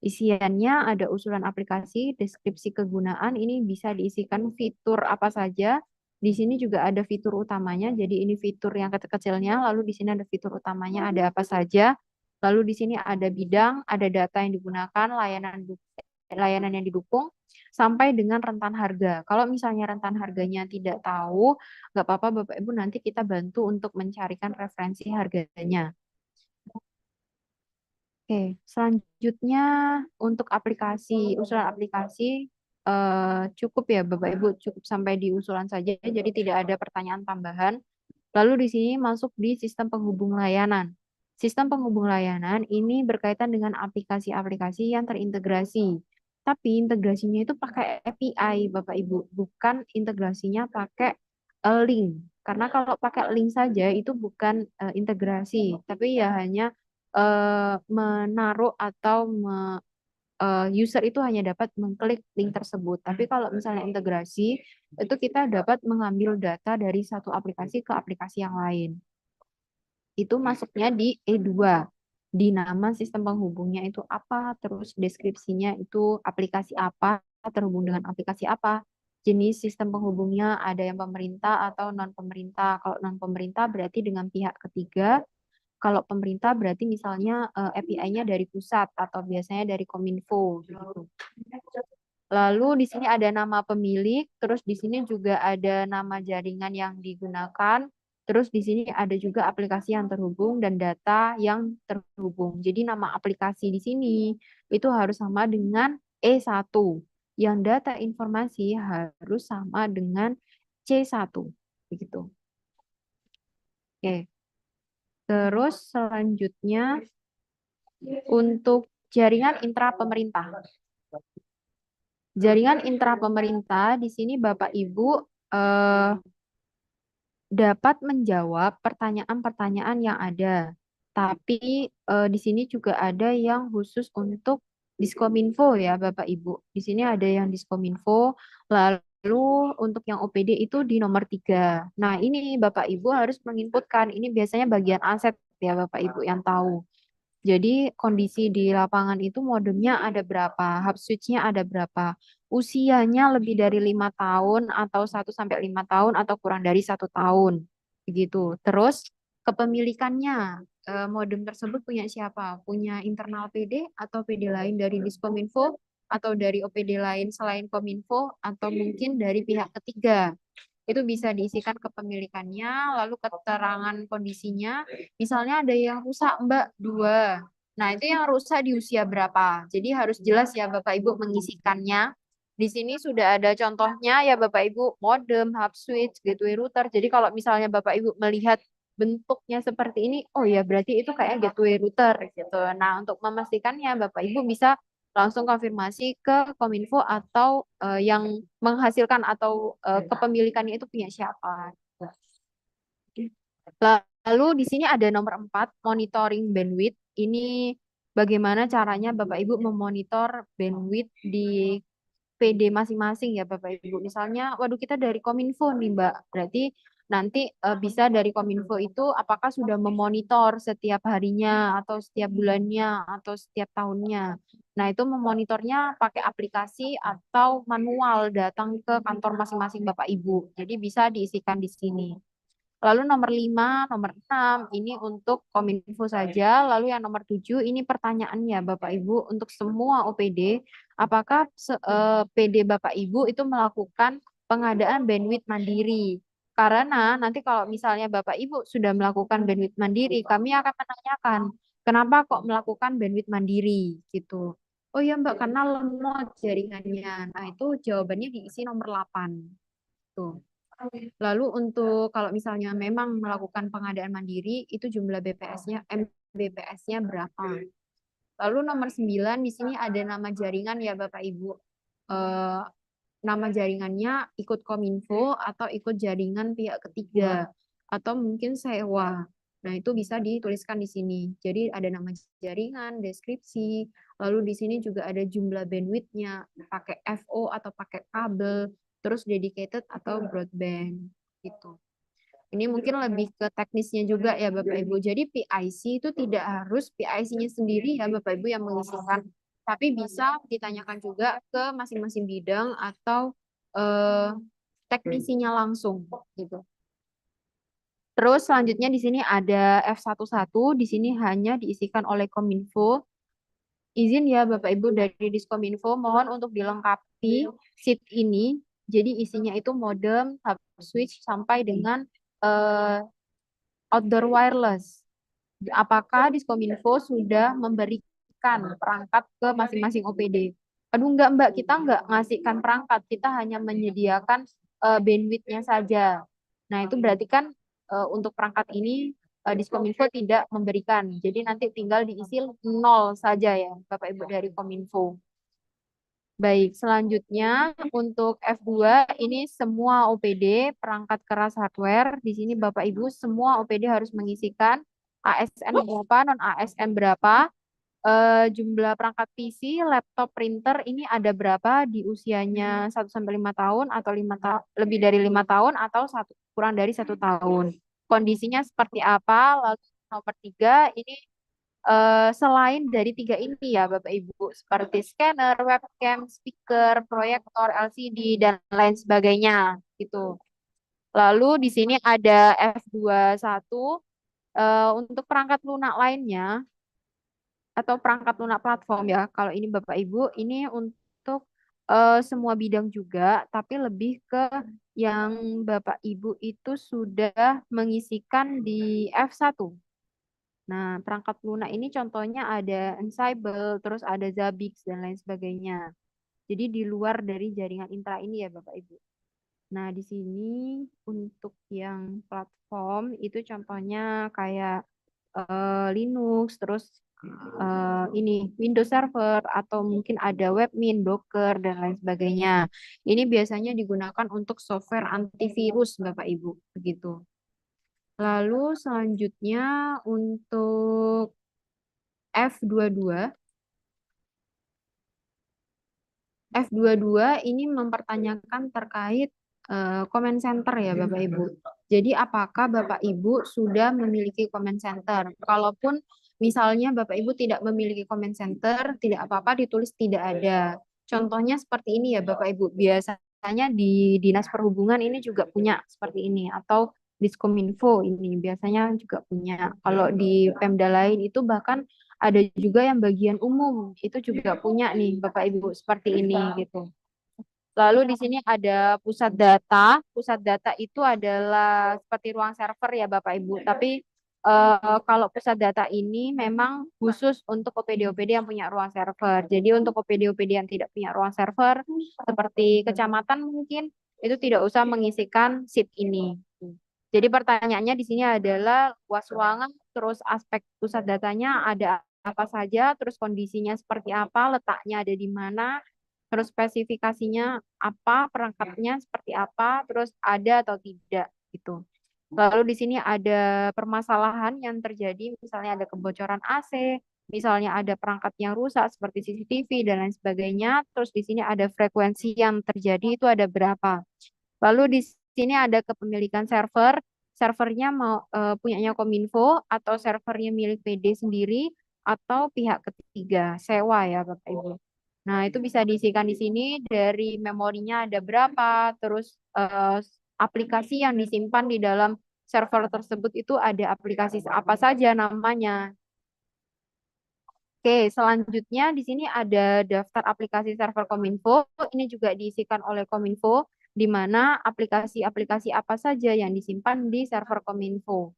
Isiannya ada usulan aplikasi, deskripsi kegunaan, ini bisa diisikan fitur apa saja. Di sini juga ada fitur utamanya, jadi ini fitur yang kecil-kecilnya, lalu di sini ada fitur utamanya, ada apa saja. Lalu di sini ada bidang, ada data yang digunakan, layanan yang didukung, sampai dengan rentan harga. Kalau misalnya rentan harganya tidak tahu, nggak apa-apa Bapak Ibu nanti kita bantu untuk mencarikan referensi harganya. Oke, selanjutnya untuk aplikasi, usulan aplikasi cukup ya Bapak Ibu, cukup sampai di usulan saja, jadi tidak ada pertanyaan tambahan. Lalu di sini masuk di sistem penghubung layanan. Sistem penghubung layanan ini berkaitan dengan aplikasi-aplikasi yang terintegrasi. Tapi integrasinya itu pakai API, Bapak Ibu, bukan integrasinya pakai link. Karena kalau pakai link saja itu bukan integrasi, tapi ya hanya menaruh atau user itu hanya dapat mengklik link tersebut. Tapi kalau misalnya integrasi, itu kita dapat mengambil data dari satu aplikasi ke aplikasi yang lain. Itu masuknya di E2. Di nama sistem penghubungnya itu apa, terus deskripsinya itu aplikasi apa, terhubung dengan aplikasi apa. Jenis sistem penghubungnya ada yang pemerintah atau non-pemerintah. Kalau non-pemerintah berarti dengan pihak ketiga. Kalau pemerintah berarti misalnya API-nya dari pusat atau biasanya dari Kominfo gitu. Lalu di sini ada nama pemilik, terus di sini juga ada nama jaringan yang digunakan, terus di sini ada juga aplikasi yang terhubung dan data yang terhubung. Jadi nama aplikasi di sini itu harus sama dengan E1. Yang data informasi harus sama dengan C1. Begitu. Oke. Terus selanjutnya untuk jaringan intra pemerintah. Jaringan intra pemerintah di sini Bapak Ibu dapat menjawab pertanyaan-pertanyaan yang ada. Tapi di sini juga ada yang khusus untuk Diskominfo ya Bapak Ibu. Di sini ada yang Diskominfo, lalu untuk yang OPD itu di nomor 3. Nah ini Bapak Ibu harus menginputkan, ini biasanya bagian aset ya Bapak Ibu yang tahu. Jadi kondisi di lapangan itu modemnya ada berapa, hub switch-nya ada berapa, usianya lebih dari 5 tahun atau 1 sampai 5 tahun atau kurang dari 1 tahun, begitu. Terus kepemilikannya, modem tersebut punya siapa? Punya internal PD atau PD lain dari Diskominfo atau dari OPD lain selain Kominfo atau mungkin dari pihak ketiga. Itu bisa diisikan kepemilikannya, lalu keterangan kondisinya. Misalnya ada yang rusak, Mbak, 2. Nah, itu yang rusak di usia berapa? Jadi harus jelas ya Bapak Ibu mengisikannya. Di sini sudah ada contohnya ya Bapak Ibu, modem, hub switch, gateway router. Jadi kalau misalnya Bapak Ibu melihat bentuknya seperti ini, oh ya berarti itu kayak gateway router gitu. Nah, untuk memastikannya Bapak Ibu bisa langsung konfirmasi ke Kominfo atau yang menghasilkan atau kepemilikannya itu punya siapa. Lalu di sini ada nomor 4, monitoring bandwidth. Ini bagaimana caranya Bapak Ibu memonitor bandwidth di PD masing-masing ya Bapak Ibu. Misalnya, waduh kita dari Kominfo nih Mbak. Berarti nanti bisa dari Kominfo itu apakah sudah memonitor setiap harinya atau setiap bulannya atau setiap tahunnya. Nah, itu memonitornya pakai aplikasi atau manual datang ke kantor masing-masing Bapak Ibu. Jadi bisa diisikan di sini. Lalu nomor 5, nomor 6 ini untuk Kominfo saja. Lalu yang nomor 7 ini pertanyaannya Bapak Ibu untuk semua OPD, apakah PD Bapak Ibu itu melakukan pengadaan bandwidth mandiri? Karena nanti kalau misalnya Bapak Ibu sudah melakukan bandwidth mandiri, kami akan menanyakan, kenapa kok melakukan bandwidth mandiri gitu. Oh ya Mbak, karena lemot jaringannya. Nah, itu jawabannya diisi nomor 8. Tuh. Lalu untuk kalau misalnya memang melakukan pengadaan mandiri, itu jumlah BPS-nya, MBPS-nya berapa? Lalu nomor 9 di sini ada nama jaringan ya Bapak Ibu. Nama jaringannya ikut Kominfo atau ikut jaringan pihak ketiga atau mungkin sewa. Nah, itu bisa dituliskan di sini. Jadi ada nama jaringan, deskripsi, lalu di sini juga ada jumlah bandwidth-nya, pakai FO atau pakai kabel, terus dedicated atau broadband gitu. Ini mungkin lebih ke teknisnya juga ya Bapak Ibu. Jadi PIC itu tidak harus PIC-nya sendiri ya Bapak Ibu yang mengisikan, tapi bisa ditanyakan juga ke masing-masing bidang atau teknisinya langsung gitu. Terus selanjutnya di sini ada F11, di sini hanya diisikan oleh Kominfo. Izin ya Bapak Ibu dari Diskominfo, mohon untuk dilengkapi sheet ini. Jadi isinya itu modem, hub switch sampai dengan outdoor wireless. Apakah Diskominfo sudah memberikan perangkat ke masing-masing OPD? Aduh enggak Mbak, kita enggak ngasihkan perangkat, kita hanya menyediakan bandwidth-nya saja. Nah itu berarti kan untuk perangkat ini Diskominfo tidak memberikan. Jadi nanti tinggal diisi 0 saja ya Bapak Ibu dari Kominfo. Baik, selanjutnya untuk F2 ini semua OPD perangkat keras hardware. Di sini Bapak Ibu semua OPD harus mengisikan ASN berapa, non ASN berapa. jumlah perangkat PC, laptop, printer ini ada berapa di usianya 1 sampai 5 tahun atau lebih dari 5 tahun atau kurang dari 1 tahun. Kondisinya seperti apa? Lalu nomor 3 ini selain dari 3 ini ya Bapak Ibu seperti scanner, webcam, speaker, proyektor, LCD dan lain sebagainya gitu. Lalu di sini ada F21 untuk perangkat lunak lainnya atau perangkat lunak platform ya. Kalau ini Bapak Ibu, ini untuk semua bidang juga, tapi lebih ke yang Bapak Ibu itu sudah mengisikan di F1. Nah, perangkat lunak ini contohnya ada Ansible, terus ada Zabbix dan lain sebagainya. Jadi di luar dari jaringan intra ini ya Bapak Ibu. Nah, di sini untuk yang platform itu contohnya kayak Linux, terus ini Windows Server atau mungkin ada Webmin, Docker dan lain sebagainya. Ini biasanya digunakan untuk software antivirus Bapak Ibu, begitu. Lalu selanjutnya untuk F22 F22 ini mempertanyakan terkait comment center ya Bapak Ibu. Jadi apakah Bapak Ibu sudah memiliki comment center? Kalaupun misalnya Bapak Ibu tidak memiliki comment center, tidak apa-apa ditulis tidak ada. Contohnya seperti ini ya Bapak Ibu. Biasanya di Dinas Perhubungan ini juga punya seperti ini atau Diskominfo ini biasanya juga punya. Kalau di Pemda lain itu bahkan ada juga yang bagian umum, itu juga punya nih Bapak Ibu seperti ini gitu. Lalu di sini ada pusat data. Pusat data itu adalah seperti ruang server ya Bapak Ibu. Tapi kalau pusat data ini memang khusus untuk OPD-OPD yang punya ruang server. Jadi untuk OPD-OPD yang tidak punya ruang server, seperti kecamatan mungkin, itu tidak usah mengisikan SIP ini. Jadi pertanyaannya di sini adalah luas ruangan, terus aspek pusat datanya ada apa saja, terus kondisinya seperti apa, letaknya ada di mana, terus spesifikasinya apa, perangkatnya seperti apa, terus ada atau tidak gitu. Lalu di sini ada permasalahan yang terjadi, misalnya ada kebocoran AC, misalnya ada perangkat yang rusak seperti CCTV dan lain sebagainya. Terus di sini ada frekuensi yang terjadi itu ada berapa. Lalu di sini ada kepemilikan server. Servernya mau punyanya Kominfo atau servernya milik PD sendiri atau pihak ketiga sewa ya Bapak Ibu. Nah, itu bisa diisikan di sini dari memorinya ada berapa, terus aplikasi yang disimpan di dalam server tersebut itu ada aplikasi apa saja namanya. Oke, selanjutnya di sini ada daftar aplikasi server Kominfo. Ini juga diisikan oleh Kominfo, di mana aplikasi-aplikasi apa saja yang disimpan di server Kominfo.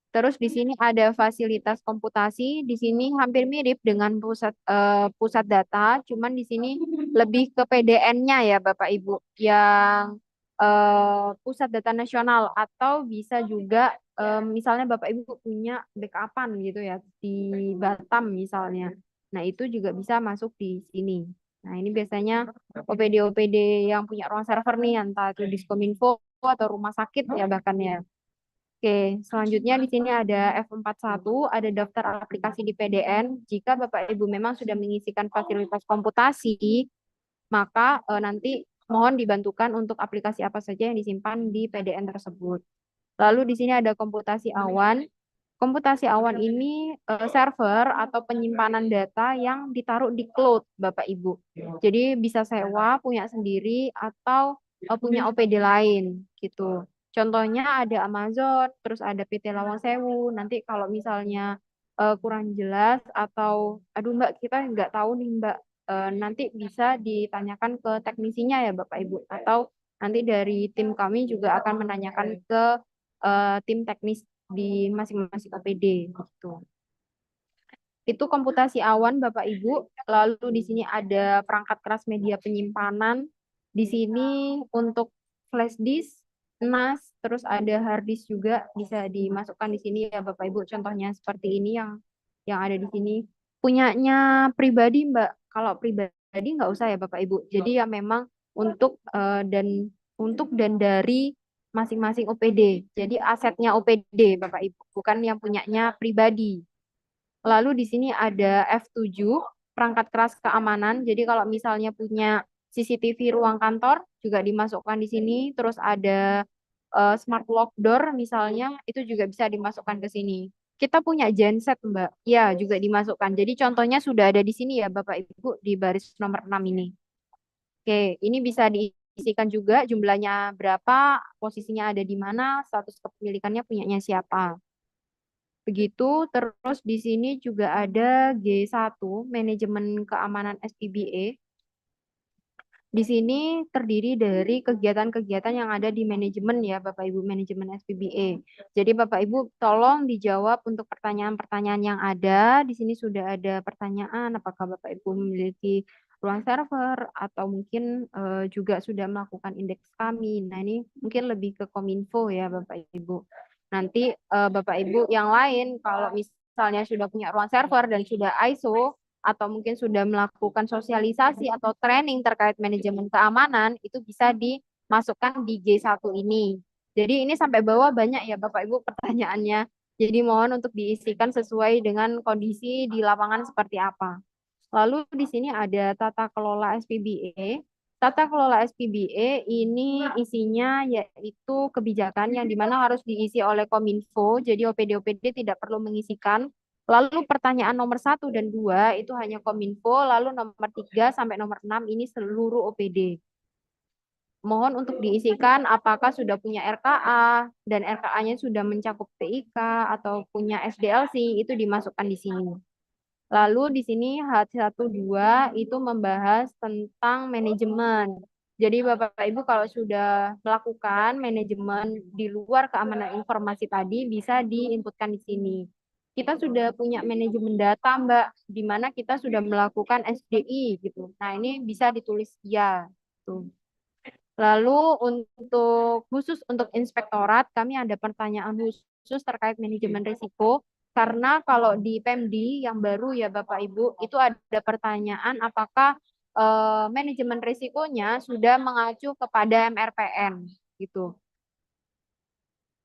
Terus di sini ada fasilitas komputasi. Di sini hampir mirip dengan pusat data, cuman di sini lebih ke PDN-nya ya Bapak Ibu, yang pusat data nasional atau bisa juga misalnya Bapak Ibu punya backupan gitu ya di Batam misalnya. Nah, itu juga bisa masuk di sini. Nah, ini biasanya OPD-OPD yang punya ruang server nih, entah itu Diskominfo atau rumah sakit ya bahkan ya. Oke, selanjutnya di sini ada F41, ada daftar aplikasi di PDN. Jika Bapak Ibu memang sudah mengisikan fasilitas komputasi, maka nanti mohon dibantukan untuk aplikasi apa saja yang disimpan di PDN tersebut. Lalu di sini ada komputasi awan. Komputasi awan ini server atau penyimpanan data yang ditaruh di cloud, Bapak Ibu. Jadi bisa sewa, punya sendiri, atau punya OPD lain gitu. Contohnya ada Amazon, terus ada PT Lawang Sewu. Nanti kalau misalnya kurang jelas atau, aduh Mbak, kita nggak tahu nih Mbak, nanti bisa ditanyakan ke teknisinya ya Bapak Ibu. Atau nanti dari tim kami juga akan menanyakan ke tim teknis di masing-masing OPD gitu. Itu komputasi awan Bapak Ibu. Lalu di sini ada perangkat keras media penyimpanan. Di sini untuk flash disk, NAS, terus ada hard disk juga bisa dimasukkan di sini ya Bapak Ibu. Contohnya seperti ini yang ada di sini. Punyanya pribadi Mbak. Kalau pribadi nggak usah ya Bapak Ibu. Jadi ya memang untuk dan dari masing-masing OPD. Jadi asetnya OPD Bapak Ibu, bukan yang punyanya pribadi. Lalu di sini ada F7, perangkat keras keamanan. Jadi kalau misalnya punya CCTV ruang kantor juga dimasukkan di sini. Terus ada smart lock door misalnya itu juga bisa dimasukkan ke sini. Kita punya genset, Mbak. Ya, juga dimasukkan. Jadi contohnya sudah ada di sini ya, Bapak Ibu, di baris nomor 6 ini. Oke, ini bisa diisikan juga jumlahnya berapa, posisinya ada di mana, status kepemilikannya punyanya siapa. Begitu, terus di sini juga ada G1, manajemen keamanan SPBE. Di sini terdiri dari kegiatan-kegiatan yang ada di manajemen ya, Bapak Ibu, manajemen SPBE. Jadi Bapak Ibu tolong dijawab untuk pertanyaan-pertanyaan yang ada. Di sini sudah ada pertanyaan, apakah Bapak Ibu memiliki ruang server atau mungkin juga sudah melakukan indeks kami. Nah, ini mungkin lebih ke Kominfo ya, Bapak Ibu. Nanti Bapak Ibu yang lain kalau misalnya sudah punya ruang server dan sudah ISO atau mungkin sudah melakukan sosialisasi atau training terkait manajemen keamanan, itu bisa dimasukkan di G1 ini. Jadi ini sampai bawah banyak ya Bapak Ibu pertanyaannya. Jadi mohon untuk diisikan sesuai dengan kondisi di lapangan seperti apa. Lalu di sini ada tata kelola SPBE. Tata kelola SPBE ini isinya yaitu kebijakan yang dimana harus diisi oleh Kominfo. Jadi OPD-OPD tidak perlu mengisikan. Lalu pertanyaan nomor 1 dan 2 itu hanya Kominfo. Lalu nomor 3 sampai nomor 6 ini seluruh OPD. Mohon untuk diisikan apakah sudah punya RKA dan RKA-nya sudah mencakup TIK atau punya SDLC, itu dimasukkan di sini. Lalu di sini H12 itu membahas tentang manajemen. Jadi Bapak Ibu kalau sudah melakukan manajemen di luar keamanan informasi tadi bisa diinputkan di sini. Kita sudah punya manajemen data, Mbak, di mana kita sudah melakukan SDI gitu. Nah, ini bisa ditulis ya. Tuh. Lalu untuk khusus untuk inspektorat, kami ada pertanyaan khusus terkait manajemen risiko. Karena kalau di PEMDI yang baru ya Bapak Ibu, itu ada pertanyaan apakah manajemen risikonya sudah mengacu kepada MRPN gitu.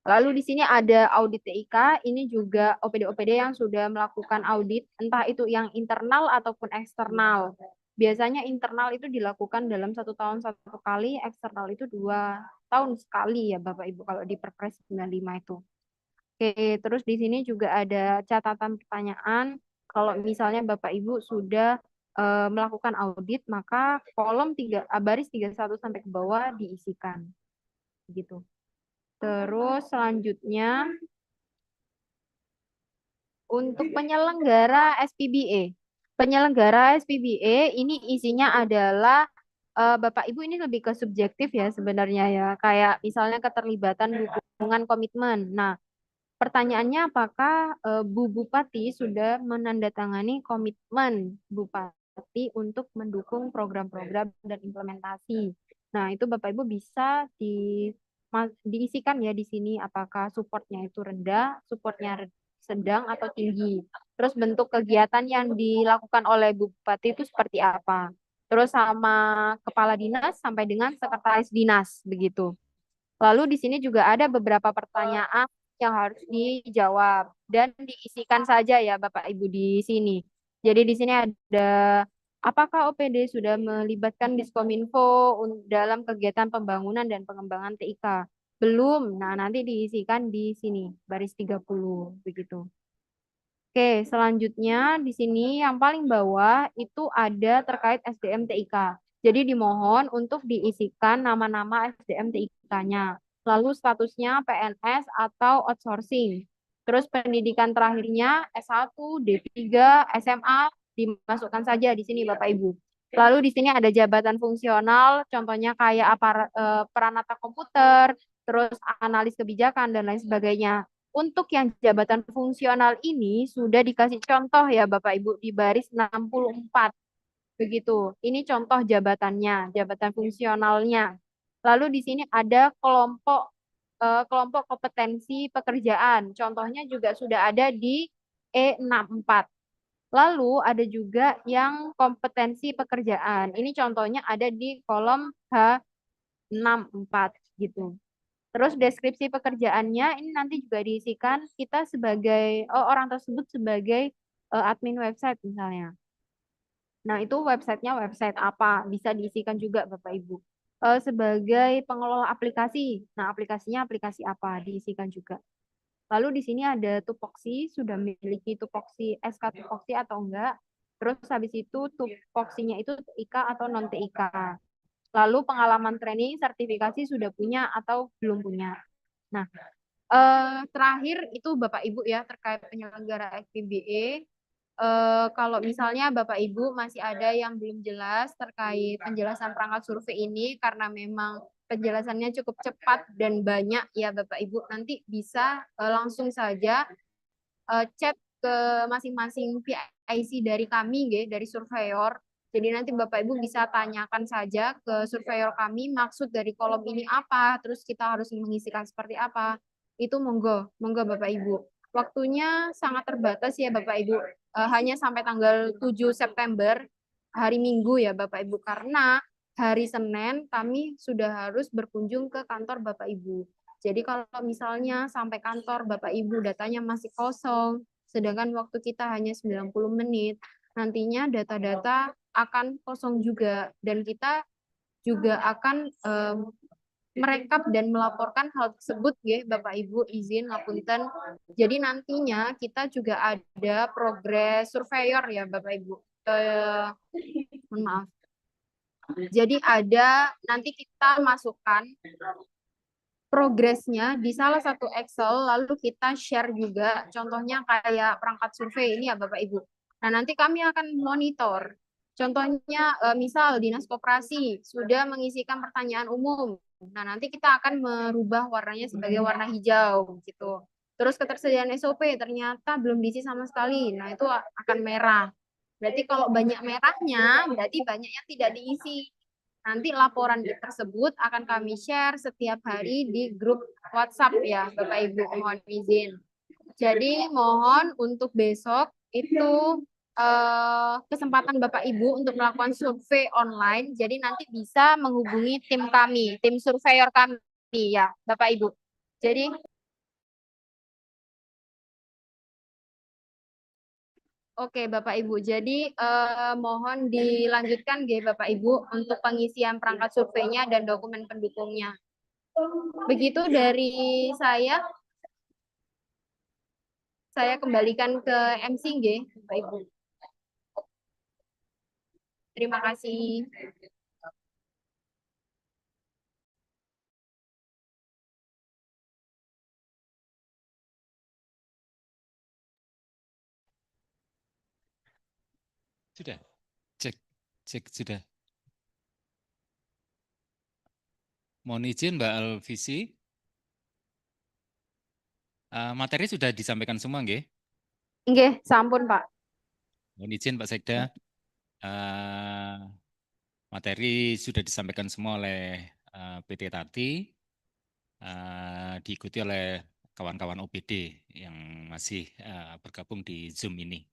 Lalu di sini ada audit TIK, ini juga OPD-OPD yang sudah melakukan audit, entah itu yang internal ataupun eksternal. Biasanya internal itu dilakukan dalam 1 tahun 1 kali, eksternal itu 2 tahun sekali ya Bapak Ibu kalau di Perpres 95 itu. Oke, terus di sini juga ada catatan pertanyaan. Kalau misalnya Bapak Ibu sudah melakukan audit, maka kolom baris 31 sampai ke bawah diisikan. Gitu. Terus selanjutnya untuk penyelenggara SPBE. Penyelenggara SPBE ini isinya adalah Bapak Ibu ini lebih ke subjektif ya sebenarnya ya. Kayak misalnya keterlibatan dukungan komitmen. Nah, pertanyaannya apakah Bu Bupati sudah menandatangani komitmen Bupati untuk mendukung program-program dan implementasi. Nah, itu Bapak Ibu bisa diisikan ya di sini apakah supportnya itu rendah, supportnya sedang atau tinggi. Terus bentuk kegiatan yang dilakukan oleh Bupati itu seperti apa. Terus sama kepala dinas sampai dengan sekretaris dinas begitu. Lalu di sini juga ada beberapa pertanyaan yang harus dijawab dan diisikan saja ya Bapak Ibu di sini. Jadi di sini ada apakah OPD sudah melibatkan Diskominfo dalam kegiatan pembangunan dan pengembangan TIK? Belum. Nah, nanti diisikan di sini baris 30 begitu. Oke, selanjutnya di sini yang paling bawah itu ada terkait SDM TIK. Jadi dimohon untuk diisikan nama-nama SDM TIK-nya. Lalu statusnya PNS atau outsourcing. Terus pendidikan terakhirnya S1, D3, SMA dimasukkan saja di sini Bapak Ibu. Lalu di sini ada jabatan fungsional, contohnya kayak peranata komputer, terus analis kebijakan dan lain sebagainya. Untuk yang jabatan fungsional ini sudah dikasih contoh ya Bapak Ibu di baris 64. Begitu. Ini contoh jabatannya, jabatan fungsionalnya. Lalu di sini ada kelompok kompetensi pekerjaan. Contohnya juga sudah ada di E64. Lalu ada juga yang kompetensi pekerjaan. Ini contohnya ada di kolom H64 gitu. Terus deskripsi pekerjaannya ini nanti juga diisikan kita sebagai orang tersebut sebagai admin website misalnya. Nah, itu websitenya website apa? Bisa diisikan juga Bapak Ibu. Sebagai pengelola aplikasi. Nah, aplikasinya aplikasi apa? Diisikan juga. Lalu di sini ada tupoksi, sudah memiliki tupoksi SK tupoksi atau enggak. Terus habis itu tupoksinya itu TIK atau non TIK. Lalu pengalaman training, sertifikasi sudah punya atau belum punya. Nah, terakhir itu Bapak Ibu ya terkait penyelenggara FPBE. Kalau misalnya Bapak Ibu masih ada yang belum jelas terkait penjelasan perangkat survei ini karena memang penjelasannya cukup cepat dan banyak ya Bapak Ibu, nanti bisa langsung saja chat ke masing-masing PIC dari kami dari surveyor. Jadi nanti Bapak Ibu bisa tanyakan saja ke surveyor kami maksud dari kolom ini apa, terus kita harus mengisikan seperti apa. Itu monggo, monggo Bapak Ibu. Waktunya sangat terbatas ya Bapak Ibu. Hanya sampai tanggal 7 September, hari Minggu ya Bapak Ibu. Karena hari Senin kami sudah harus berkunjung ke kantor Bapak Ibu. Jadi kalau misalnya sampai kantor Bapak Ibu datanya masih kosong, sedangkan waktu kita hanya 90 menit, nantinya data-data akan kosong juga dan kita juga akan merekap dan melaporkan hal tersebut ya Bapak Ibu izin ngapunten. Jadi nantinya kita juga ada progres surveyor ya Bapak Ibu. Mohon maaf. Jadi ada nanti kita masukkan progresnya di salah satu Excel, lalu kita share juga, contohnya kayak perangkat survei ini ya Bapak Ibu. Nah, nanti kami akan monitor. Contohnya, misal Dinas Koperasi sudah mengisikan pertanyaan umum. Nah, nanti kita akan merubah warnanya sebagai warna hijau, gitu. Terus ketersediaan SOP ternyata belum diisi sama sekali. Nah, itu akan merah. Berarti kalau banyak merahnya, berarti banyak yang tidak diisi. Nanti laporan tersebut akan kami share setiap hari di grup WhatsApp ya, Bapak Ibu, mohon izin. Jadi mohon untuk besok itu kesempatan Bapak Ibu untuk melakukan survei online. Jadi nanti bisa menghubungi tim kami, tim surveyor kami ya, Bapak Ibu. Jadi oke Bapak Ibu, jadi mohon dilanjutkan Bapak Ibu untuk pengisian perangkat surveinya dan dokumen pendukungnya. Begitu dari saya kembalikan ke MC Bapak Ibu. Terima kasih. Sudah, cek, cek sudah. Mohon izin Mbak Alvisi. Materi sudah disampaikan semua, nggih? Nggih, sampun Pak. Mohon izin Pak Sekda. Materi sudah disampaikan semua oleh PT Tati, diikuti oleh kawan-kawan OPD yang masih bergabung di Zoom ini.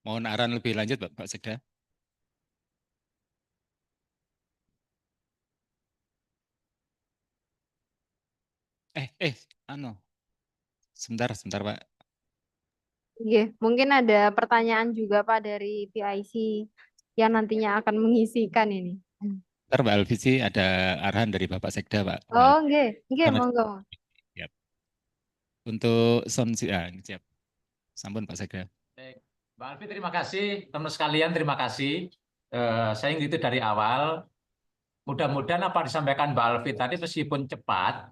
Mohon arahan lebih lanjut Pak Sekda. Sebentar Pak. Mungkin ada pertanyaan juga Pak dari PIC yang nantinya akan mengisikan ini. Bentar Mbak Alvisi, ada arahan dari Bapak Sekda Pak. Oh, monggo. Siap. Untuk sound siap. Sampun Pak Sekda. Baik. Mbak Alfi terima kasih, teman sekalian terima kasih. Saya ingin itu dari awal. Mudah-mudahan apa disampaikan Mbak Alfi tadi meskipun cepat,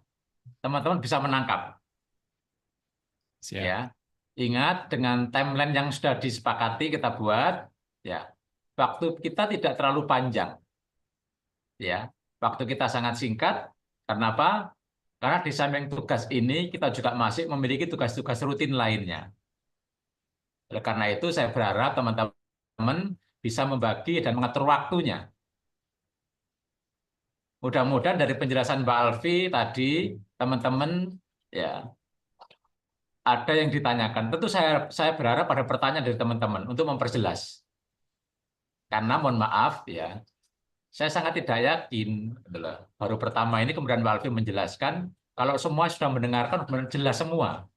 teman-teman bisa menangkap. Siap. Ya, ingat dengan timeline yang sudah disepakati kita buat, ya, waktu kita tidak terlalu panjang, ya, waktu kita sangat singkat. Kenapa? Karena di samping tugas ini kita juga masih memiliki tugas-tugas rutin lainnya. Oleh karena itu saya berharap teman-teman bisa membagi dan mengatur waktunya. Mudah-mudahan dari penjelasan Mbak Alfi tadi, teman-teman ya ada yang ditanyakan. Tentu saya berharap ada pertanyaan dari teman-teman untuk memperjelas. Karena mohon maaf ya, saya sangat tidak yakin, baru pertama ini kemudian Mbak Alfi menjelaskan, kalau semua sudah mendengarkan, benar jelas semua.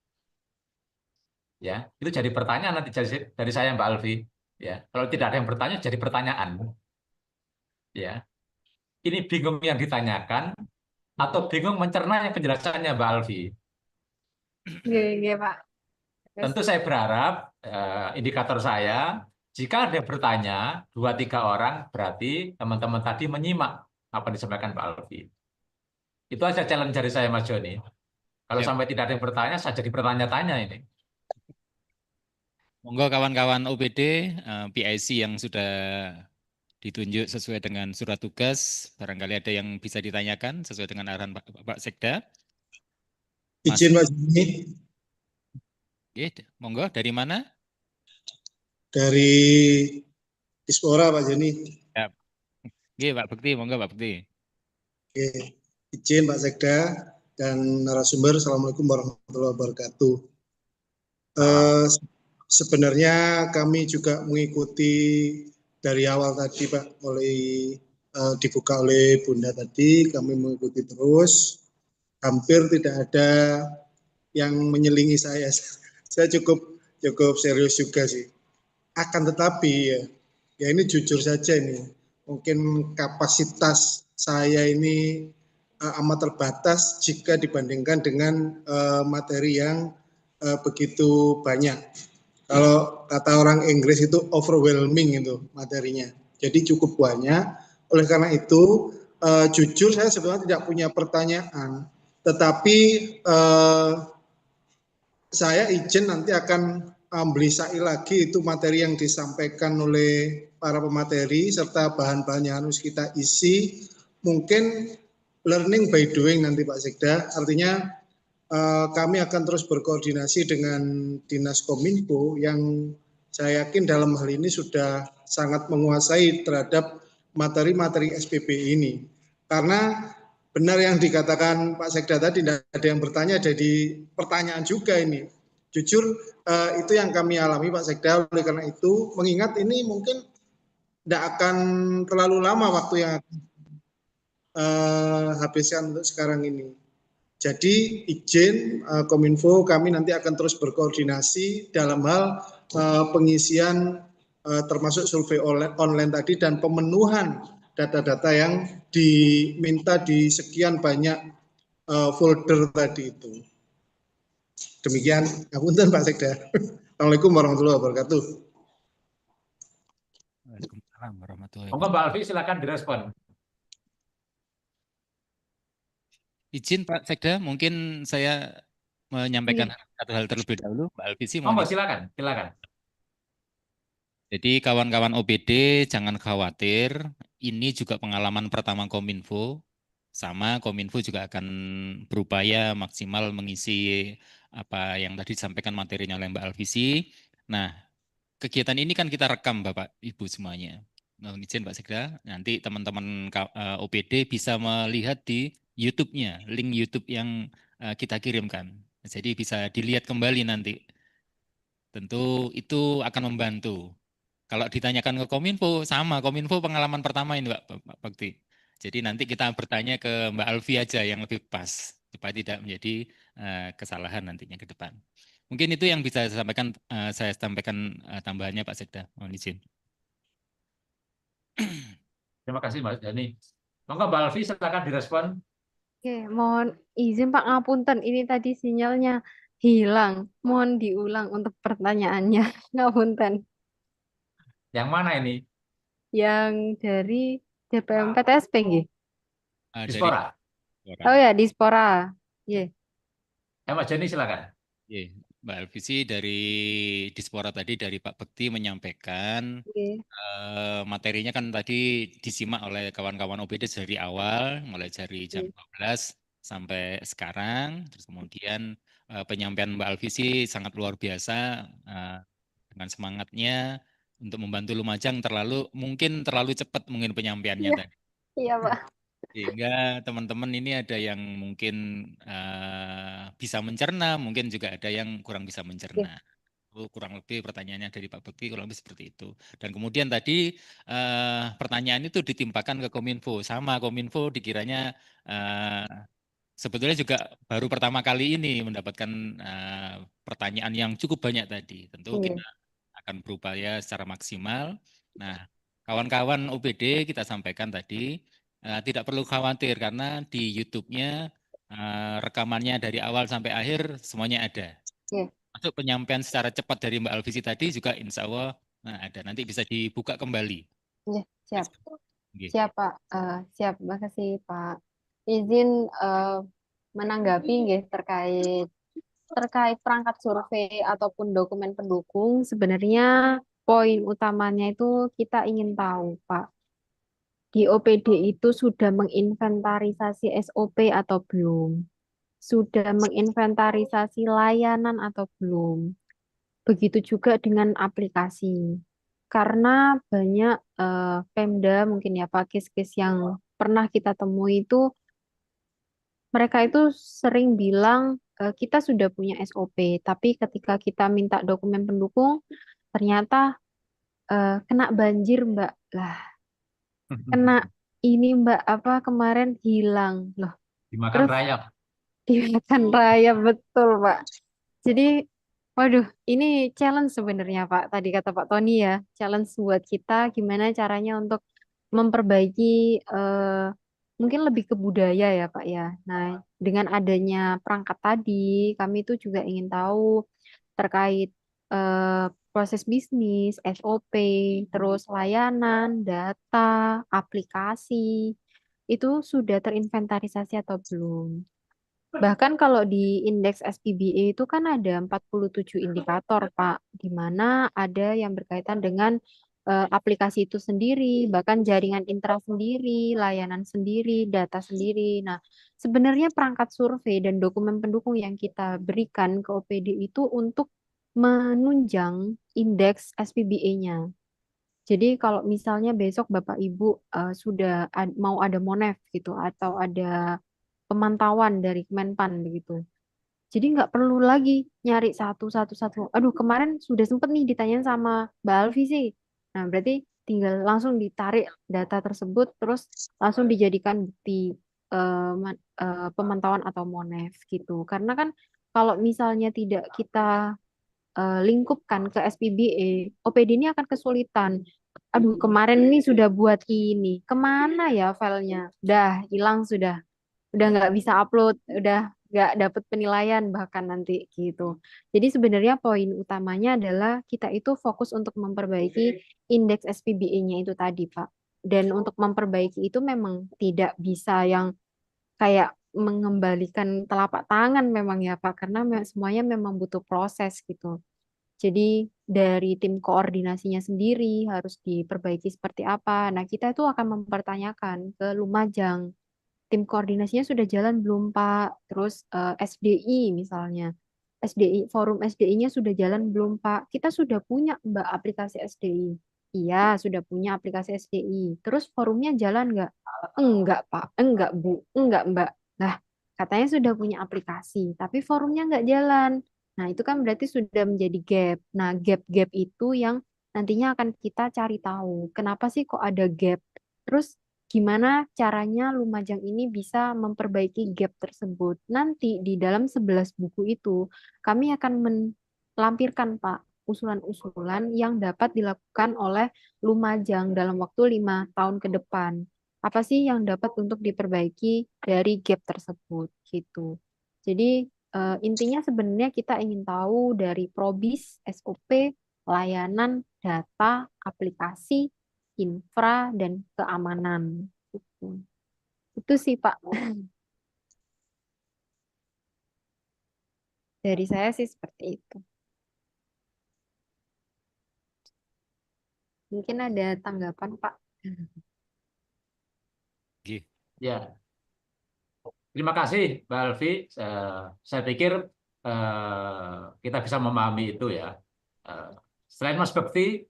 Ya, itu jadi pertanyaan nanti dari saya Mbak Alfi. Ya, kalau tidak ada yang bertanya jadi pertanyaan. Ya, ini bingung yang ditanyakan atau bingung mencerna yang penjelasannya Mbak Alfi. Oke, oke, Pak. Terus, Tentu saya berharap indikator saya, jika ada yang bertanya 2-3 orang, berarti teman-teman tadi menyimak apa yang disampaikan Pak Alfi. Itu aja challenge dari saya Mas Joni. Kalau Siap. sampai tidak ada yang bertanya, saya jadi bertanya-tanya ini. Monggo kawan-kawan OPD, PIC yang sudah ditunjuk sesuai dengan surat tugas, barangkali ada yang bisa ditanyakan sesuai dengan arahan Pak Sekda. Mas, Izin Pak Joni, monggo dari mana? dari Dispora Pak Joni. Ya. Pak Bekti, monggo Pak Bekti. Oke. Izin Pak Sekda dan narasumber, Assalamualaikum warahmatullahi wabarakatuh. Sebenarnya kami juga mengikuti dari awal tadi Pak, mulai dibuka oleh Bunda tadi, kami mengikuti terus. Hampir tidak ada yang menyelingi saya. Saya cukup serius juga sih. Akan tetapi ya ini jujur saja ini, mungkin kapasitas saya ini amat terbatas jika dibandingkan dengan materi yang begitu banyak. Kalau kata orang Inggris itu overwhelming itu materinya. Jadi cukup banyak. Oleh karena itu, jujur saya sebenarnya tidak punya pertanyaan. Tetapi saya izin nanti akan belisai lagi itu materi yang disampaikan oleh para pemateri serta bahan-bahan yang harus kita isi. Mungkin learning by doing nanti Pak Sekda. Artinya kami akan terus berkoordinasi dengan Dinas Kominfo yang saya yakin dalam hal ini sudah sangat menguasai terhadap materi-materi SPP ini. Karena benar yang dikatakan Pak Sekda tadi, tidak ada yang bertanya, jadi pertanyaan juga ini. Jujur itu yang kami alami Pak Sekda, oleh karena itu mengingat ini mungkin tidak akan terlalu lama waktu yang habiskan untuk sekarang ini. Jadi izin Kominfo kami nanti akan terus berkoordinasi dalam hal pengisian termasuk survei online tadi dan pemenuhan data-data yang diminta di sekian banyak folder tadi itu. Demikian, ngapunten Pak Sekda. Assalamualaikum warahmatullahi wabarakatuh. Waalaikumsalam warahmatullahi Monggo Mbak Alfi silakan direspon. Izin Pak Sekda, mungkin saya menyampaikan satu hal terlebih dahulu, Mbak Alvisi. Monggo silakan. Jadi kawan-kawan OPD jangan khawatir, ini juga pengalaman pertama Kominfo, sama Kominfo juga akan berupaya maksimal mengisi apa yang tadi disampaikan materinya oleh Mbak Alvisi. Nah, kegiatan ini kan kita rekam Bapak Ibu semuanya. Mohon izin Pak Sekda, nanti teman-teman OPD bisa melihat di YouTube-nya, link YouTube yang kita kirimkan. Jadi bisa dilihat kembali nanti. Tentu itu akan membantu. Kalau ditanyakan ke Kominfo, sama. Kominfo pengalaman pertama ini Pak Bakti. Jadi nanti kita bertanya ke Mbak Alfi aja yang lebih pas, supaya tidak menjadi kesalahan nantinya ke depan. Mungkin itu yang bisa saya sampaikan tambahannya Pak Sekda. Mohon izin. Terima kasih Mbak Jani. Monggo Mbak Alfi silakan direspon. oke, mohon izin Pak ngapunten, ini tadi sinyalnya hilang. Mohon diulang untuk pertanyaannya. Ngapunten. Yang mana ini? Yang dari DPM PTSP nggih? Dari Dispora. Oh ya, Dispora. Nggih. Mbak Jani silakan. Mbak Alvisi dari Dispora tadi dari Pak Bekti menyampaikan Nggih. materinya kan tadi disimak oleh kawan-kawan OPD dari awal, mulai dari jam 12 sampai sekarang. Terus kemudian penyampaian Mbak Alvisi sangat luar biasa dengan semangatnya untuk membantu Lumajang mungkin terlalu cepat mungkin penyampaiannya Iya. tadi. Iya, Pak. Sehingga teman-teman ini ada yang mungkin bisa mencerna, mungkin juga ada yang kurang bisa mencerna. Kurang lebih pertanyaannya dari Pak Bekti kurang lebih seperti itu. Dan kemudian tadi pertanyaan itu ditimpakan ke Kominfo. Sama Kominfo dikiranya sebetulnya juga baru pertama kali ini mendapatkan pertanyaan yang cukup banyak tadi. Tentu Iya. kita akan berupaya secara maksimal. Nah, kawan-kawan OPD kita sampaikan tadi, tidak perlu khawatir karena di YouTube-nya rekamannya dari awal sampai akhir semuanya ada. Iya. Masuk penyampaian secara cepat dari Mbak Alvisi tadi juga insya Allah ada. Nanti bisa dibuka kembali. Iya, siap. Nggih. Siap, Pak. Siap. Makasih, Pak. Izin menanggapi nggih terkait perangkat survei ataupun dokumen pendukung. Sebenarnya poin utamanya itu kita ingin tahu, Pak, di OPD itu sudah menginventarisasi SOP atau belum? Sudah menginventarisasi layanan atau belum? Begitu juga dengan aplikasi. Karena banyak Pemda mungkin ya Pak, case-case yang pernah kita temui itu mereka itu sering bilang kita sudah punya SOP, tapi ketika kita minta dokumen pendukung ternyata kena banjir Mbak. Lah, kena ini Mbak apa kemarin hilang. Loh, Dimakan terus rayap. dimakan raya betul Pak. Jadi, waduh, ini challenge sebenarnya Pak. Tadi kata Pak Tony ya, challenge buat kita gimana caranya untuk memperbaiki mungkin lebih ke budaya ya Pak ya. Nah, dengan adanya perangkat tadi, kami itu juga ingin tahu terkait proses bisnis, SOP, terus layanan, data, aplikasi, itu sudah terinventarisasi atau belum. Bahkan kalau di indeks SPBA itu kan ada 47 indikator, Pak, di mana ada yang berkaitan dengan aplikasi itu sendiri, bahkan jaringan intra sendiri, layanan sendiri, data sendiri. Nah, sebenarnya perangkat survei dan dokumen pendukung yang kita berikan ke OPD itu untuk menunjang indeks SPBA-nya. Jadi kalau misalnya besok Bapak Ibu sudah mau ada Monef gitu atau ada pemantauan dari Kemenpan begitu. Jadi nggak perlu lagi nyari satu. Aduh kemarin sudah sempet nih ditanyain sama Mbak Alfi sih. Nah berarti tinggal langsung ditarik data tersebut terus langsung dijadikan bukti pemantauan atau Monef gitu. Karena kan kalau misalnya tidak kita lingkupkan ke SPBA, OPD ini akan kesulitan. Aduh, kemarin ini sudah buat ini. Kemana ya filenya? Udah hilang sudah. Udah nggak bisa upload. Udah nggak dapet penilaian bahkan nanti gitu. Jadi sebenarnya poin utamanya adalah kita itu fokus untuk memperbaiki indeks SPBA-nya itu tadi, Pak. Dan untuk memperbaiki itu memang tidak bisa yang kayak mengembalikan telapak tangan memang ya Pak, karena semuanya memang butuh proses gitu. Jadi dari tim koordinasinya sendiri harus diperbaiki seperti apa. Nah, kita itu akan mempertanyakan ke Lumajang, tim koordinasinya sudah jalan belum, Pak? Terus SDI misalnya. SDI, forum SDI-nya sudah jalan belum, Pak? Kita sudah punya, Mbak, aplikasi SDI. Iya, sudah punya aplikasi SDI. Terus forumnya jalan nggak? Enggak, Pak. Enggak, Bu. Enggak, Mbak. Nah, katanya sudah punya aplikasi, tapi forumnya nggak jalan. Nah, itu kan berarti sudah menjadi gap. Nah, gap-gap itu yang nantinya akan kita cari tahu. Kenapa sih kok ada gap? Terus gimana caranya Lumajang ini bisa memperbaiki gap tersebut? Nanti di dalam 11 buku itu, kami akan melampirkan, Pak, usulan-usulan yang dapat dilakukan oleh Lumajang dalam waktu 5 tahun ke depan. Apa sih yang dapat untuk diperbaiki dari gap tersebut, gitu. Jadi intinya sebenarnya kita ingin tahu dari Probis, SOP, layanan, data, aplikasi, infra, dan keamanan. Gitu. Itu sih Pak. Dari saya sih seperti itu. Mungkin ada tanggapan Pak. Nggih. Ya, terima kasih Mbak Alfi. Saya pikir kita bisa memahami itu ya. Selain Mas Bekti,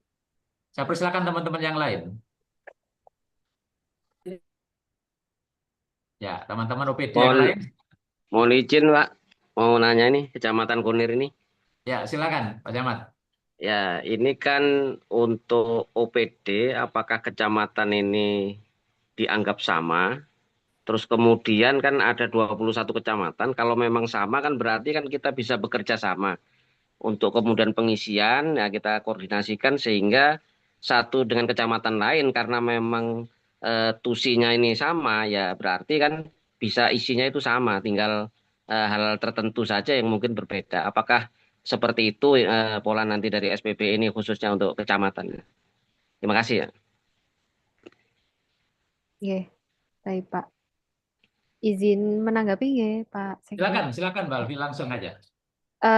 saya persilakan teman-teman yang lain. Ya, teman-teman OPD yang Mohon, lain. mohon izin Pak, mau nanya nih Kecamatan Kunir ini. Ya, silakan Pak Camat. Ya, ini kan untuk OPD, apakah kecamatan ini dianggap sama Terus kemudian kan ada 21 kecamatan. Kalau memang sama kan berarti kan kita bisa bekerja sama. Untuk kemudian pengisian ya kita koordinasikan sehingga satu dengan kecamatan lain karena memang tusinya ini sama ya berarti kan bisa isinya itu sama. Tinggal hal tertentu saja yang mungkin berbeda. Apakah seperti itu pola nanti dari SPB ini khususnya untuk kecamatan? Terima kasih ya. Nggih, baik Pak. Izin menanggapi nggih Pak Sekjen? Silakan Mbak Alfi langsung aja.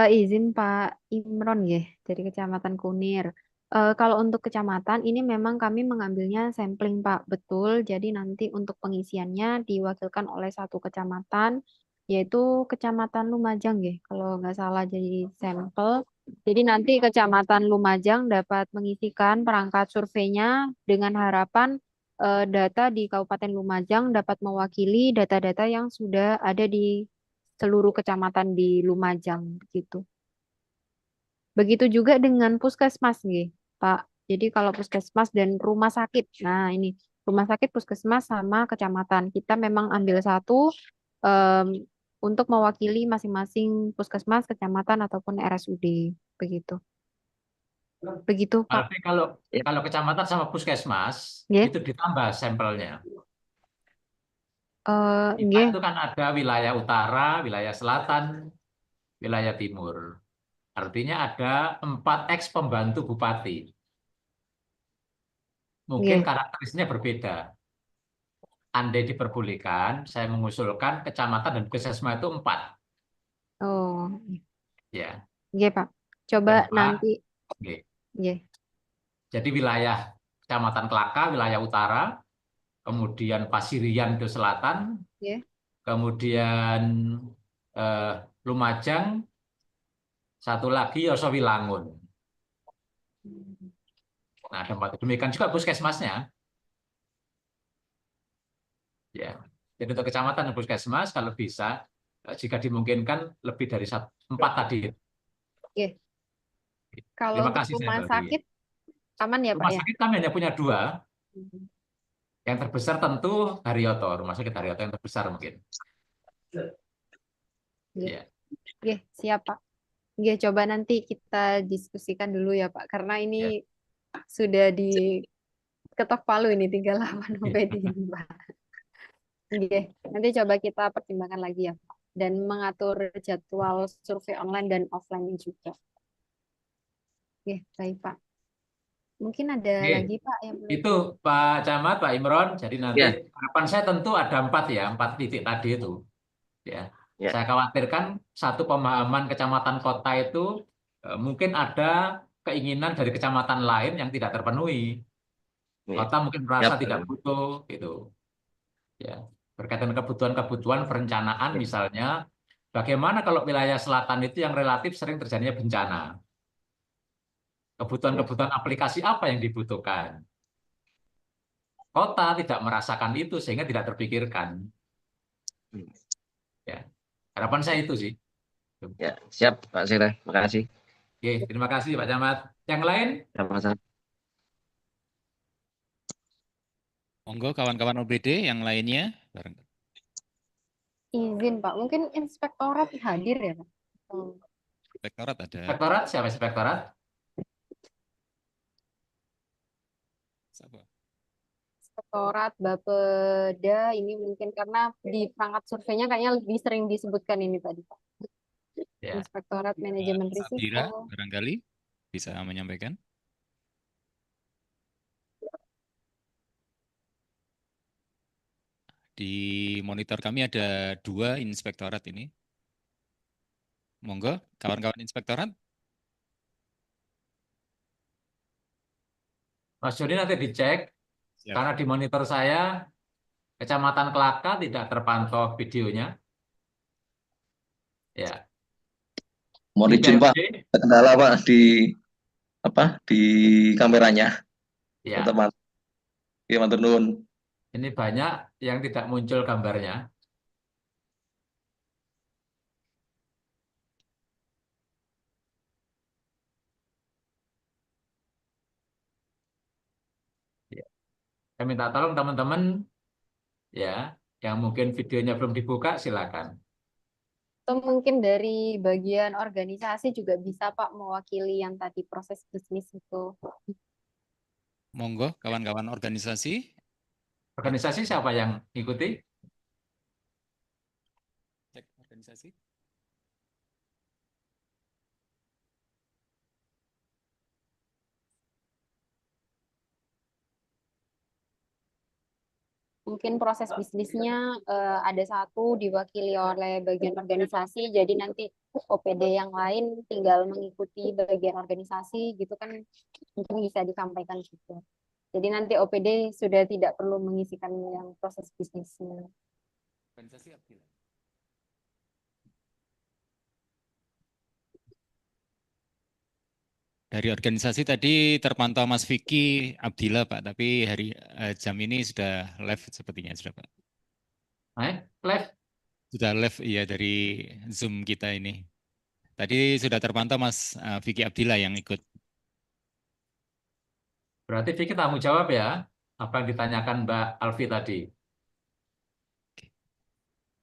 Izin Pak Imron ya dari Kecamatan Kunir. Kalau untuk kecamatan ini memang kami mengambilnya sampling Pak, betul. Jadi nanti untuk pengisiannya diwakilkan oleh satu kecamatan, yaitu Kecamatan Lumajang ya, kalau nggak salah jadi sampel. Jadi nanti Kecamatan Lumajang dapat mengisikan perangkat surveinya dengan harapan data di Kabupaten Lumajang dapat mewakili data-data yang sudah ada di seluruh kecamatan di Lumajang gitu. Begitu juga dengan puskesmas nih, Pak. Jadi kalau puskesmas dan rumah sakit, nah ini rumah sakit, puskesmas sama kecamatan kita memang ambil satu em, untuk mewakili masing-masing puskesmas, kecamatan ataupun RSUD begitu. Begitu, Pak. Alfi kalau Ya, kalau kecamatan sama puskesmas Nggih. itu ditambah sampelnya. Kita Nggih. itu kan ada wilayah utara, wilayah selatan, wilayah timur. Artinya ada 4 ex pembantu bupati. Mungkin Nggih. karakteristiknya berbeda. Andai diperbolehkan, saya mengusulkan kecamatan dan puskesmas itu 4. Oh, Ya, nggih, Pak. Coba kenapa? nanti Oke. nggih. Jadi wilayah Kecamatan Kelaka, wilayah utara, kemudian Pasirian itu selatan, Nggih. kemudian eh, Lumajang, satu lagi Yosowilangun. Nah, ada 4. Demikian juga puskesmasnya. Ya. Jadi untuk kecamatan dan puskesmas kalau bisa, jika dimungkinkan lebih dari 4 tadi. Nggih. Kalau Terima untuk kasih saya rumah Mbak Dewi. sakit aman ya, Pak Rumah ya? sakit kami hanya punya 2. Yang terbesar tentu Haryoto, Rumah Sakit Haryoto yang terbesar mungkin. Nggih. Ya. Nggih, siap, Pak. Nggih, coba nanti kita diskusikan dulu ya, Pak. Karena ini Ya. sudah diketok palu ini tinggal lawan OPD ini, Pak. Nggih, nanti coba kita pertimbangkan lagi ya, Pak. Dan mengatur jadwal survei online dan offline juga. Nggih, baik, Pak. Mungkin ada Oke. lagi, Pak, yang belum. Itu Pak Camat, Pak Imron. Jadi nanti ya, harapan saya tentu ada 4 ya, 4 titik tadi itu. Ya. ya. Saya khawatirkan satu pemahaman kecamatan kota itu mungkin ada keinginan dari kecamatan lain yang tidak terpenuhi. Ya. Kota mungkin merasa Siap. tidak butuh gitu. Ya. Berkaitan kebutuhan-kebutuhan perencanaan Ya. misalnya, bagaimana kalau wilayah selatan itu yang relatif sering terjadinya bencana? Kebutuhan-kebutuhan aplikasi apa yang dibutuhkan? Kota tidak merasakan itu sehingga tidak terpikirkan. Ya. Harapan saya itu sih. Ya, siap Pak Sekda. Makasih. Oke, terima kasih Pak Camat. Yang lain? Sama-sama. Monggo kawan-kawan OBD yang lainnya. Izin, Pak. Mungkin inspektorat hadir ya, Pak? Oh. Inspektorat ada. Inspektorat, siapa inspektorat? Siapa? Inspektorat Bapeda ini mungkin karena di perangkat surveinya kayaknya lebih sering disebutkan ini tadi, Pak. Ya. Inspektorat Manajemen Sabira Risiko. barangkali bisa menyampaikan. Di monitor kami ada 2 inspektorat ini. Monggo, kawan-kawan inspektorat. Mas Joni nanti dicek, Siap. karena di monitor saya, Kecamatan Kelaka tidak terpantau videonya. Ya. Mohon Di izin Pak, PLD, ada kendala Pak di kameranya. ya, Teman, ya matur nuwun. ini banyak yang tidak muncul gambarnya. Ya. Saya minta tolong teman-teman, ya, Yang mungkin videonya belum dibuka, silakan. Atau mungkin dari bagian organisasi juga bisa Pak mewakili yang tadi proses bisnis itu. Monggo kawan-kawan organisasi. Organisasi siapa yang ikuti? Cek organisasi. Mungkin proses bisnisnya ada satu diwakili oleh bagian organisasi, jadi nanti OPD yang lain tinggal mengikuti bagian organisasi gitu kan, mungkin bisa disampaikan juga. Jadi nanti OPD sudah tidak perlu mengisikan yang proses bisnisnya. Organisasi Abdillah. Dari organisasi tadi terpantau Mas Vicky Abdillah Pak, tapi jam ini sudah live sepertinya sudah Pak. Live? Sudah live iya dari Zoom kita ini. Tadi sudah terpantau Mas Vicky Abdillah yang ikut. Berarti Vicky tanggung jawab ya, apa yang ditanyakan Mbak Alfi tadi.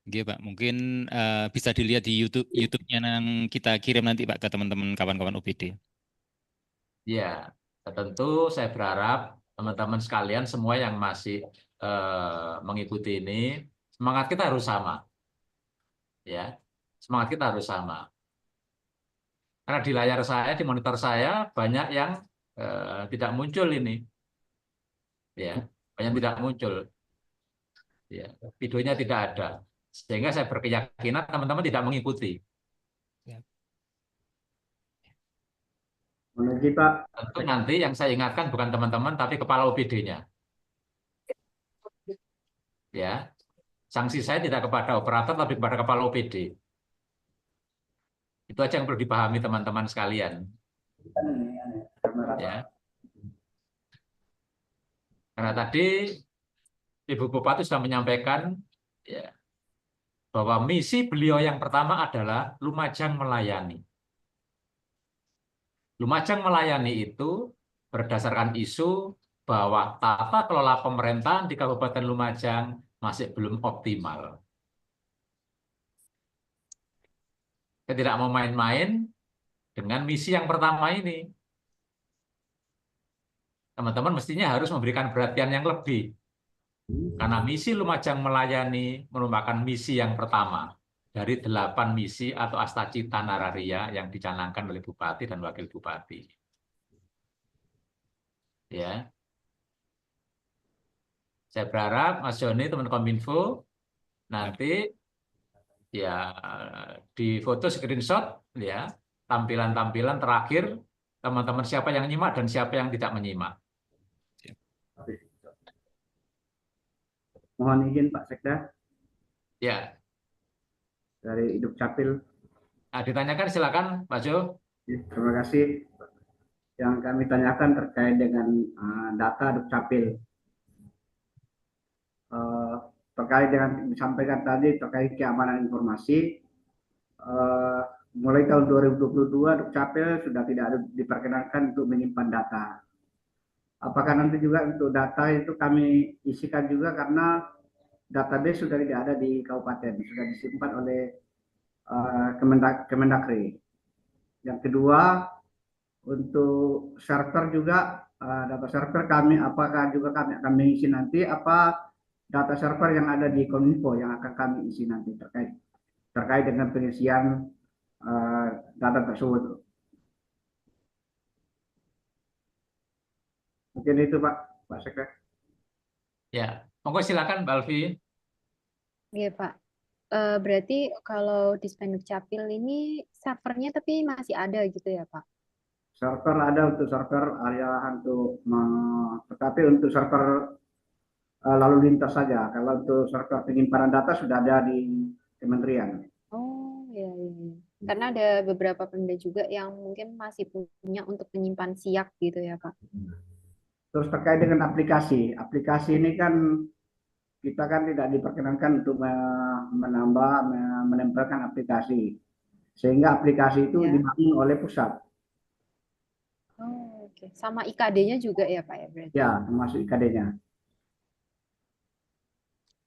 Oke Pak, mungkin bisa dilihat di YouTube-nya yang kita kirim nanti Pak ke teman-teman kawan-kawan OPD. Ya, tentu saya berharap teman-teman sekalian semua yang masih mengikuti ini, semangat kita harus sama. Ya, semangat kita harus sama. Karena di layar saya, di monitor saya banyak yang tidak muncul ini. Ya, banyak tidak muncul. Ya, videonya tidak ada. Sehingga saya berkeyakinan teman-teman tidak mengikuti. Tentu nanti yang saya ingatkan bukan teman-teman, tapi kepala OPD-nya. Ya, sanksi saya tidak kepada operator, tapi kepada kepala OPD. Itu aja yang perlu dipahami teman-teman sekalian. Ya. Karena tadi Ibu Bupati sudah menyampaikan ya, bahwa misi beliau yang pertama adalah Lumajang melayani. Lumajang melayani itu berdasarkan isu bahwa tata kelola pemerintahan di Kabupaten Lumajang masih belum optimal. Saya tidak mau main-main dengan misi yang pertama ini. Teman-teman mestinya harus memberikan perhatian yang lebih. Karena misi Lumajang melayani merupakan misi yang pertama dari 8 misi atau astacita nararia yang dicanangkan oleh Bupati dan Wakil Bupati. Ya. Saya berharap Mas Joni, teman Kominfo, nanti ya di foto screenshot ya tampilan-tampilan terakhir teman-teman siapa yang nyimak dan siapa yang tidak menyimak. Mohon izin Pak Sekda Ya. dari Dukcapil. Nah, ditanyakan silakan Pak Jo. Terima kasih. Yang kami tanyakan terkait dengan data Dukcapil. Terkait dengan disampaikan tadi terkait keamanan informasi, mulai tahun 2022 Dukcapil sudah tidak diperkenankan untuk menyimpan data. Apakah nanti juga untuk data itu kami isikan juga karena database sudah tidak ada di kabupaten, sudah disimpan oleh Kemendagri. Yang kedua, untuk server juga data server kami, apakah juga kami akan mengisi nanti apa data server yang ada di Kominfo yang akan kami isi nanti terkait dengan pengisian data tersebut. Mungkin itu Pak Sekda. Ya, monggo silakan Mbak Alfi. Iya Pak. Berarti kalau di Dukcapil ini servernya tapi masih ada gitu ya Pak? Server ada untuk server area untuk, tetapi untuk server lalu lintas saja. Kalau untuk server penyimpanan data sudah ada di kementerian. Oh iya, iya. Karena ada beberapa Pemda juga yang mungkin masih punya untuk menyimpan siak gitu ya Pak. Terus terkait dengan aplikasi ini kan kita kan tidak diperkenankan untuk menempelkan aplikasi, sehingga aplikasi itu dibangun oleh pusat. Oh, oke. Sama IKD-nya juga ya Pak ya berarti? Ya, termasuk IKD-nya.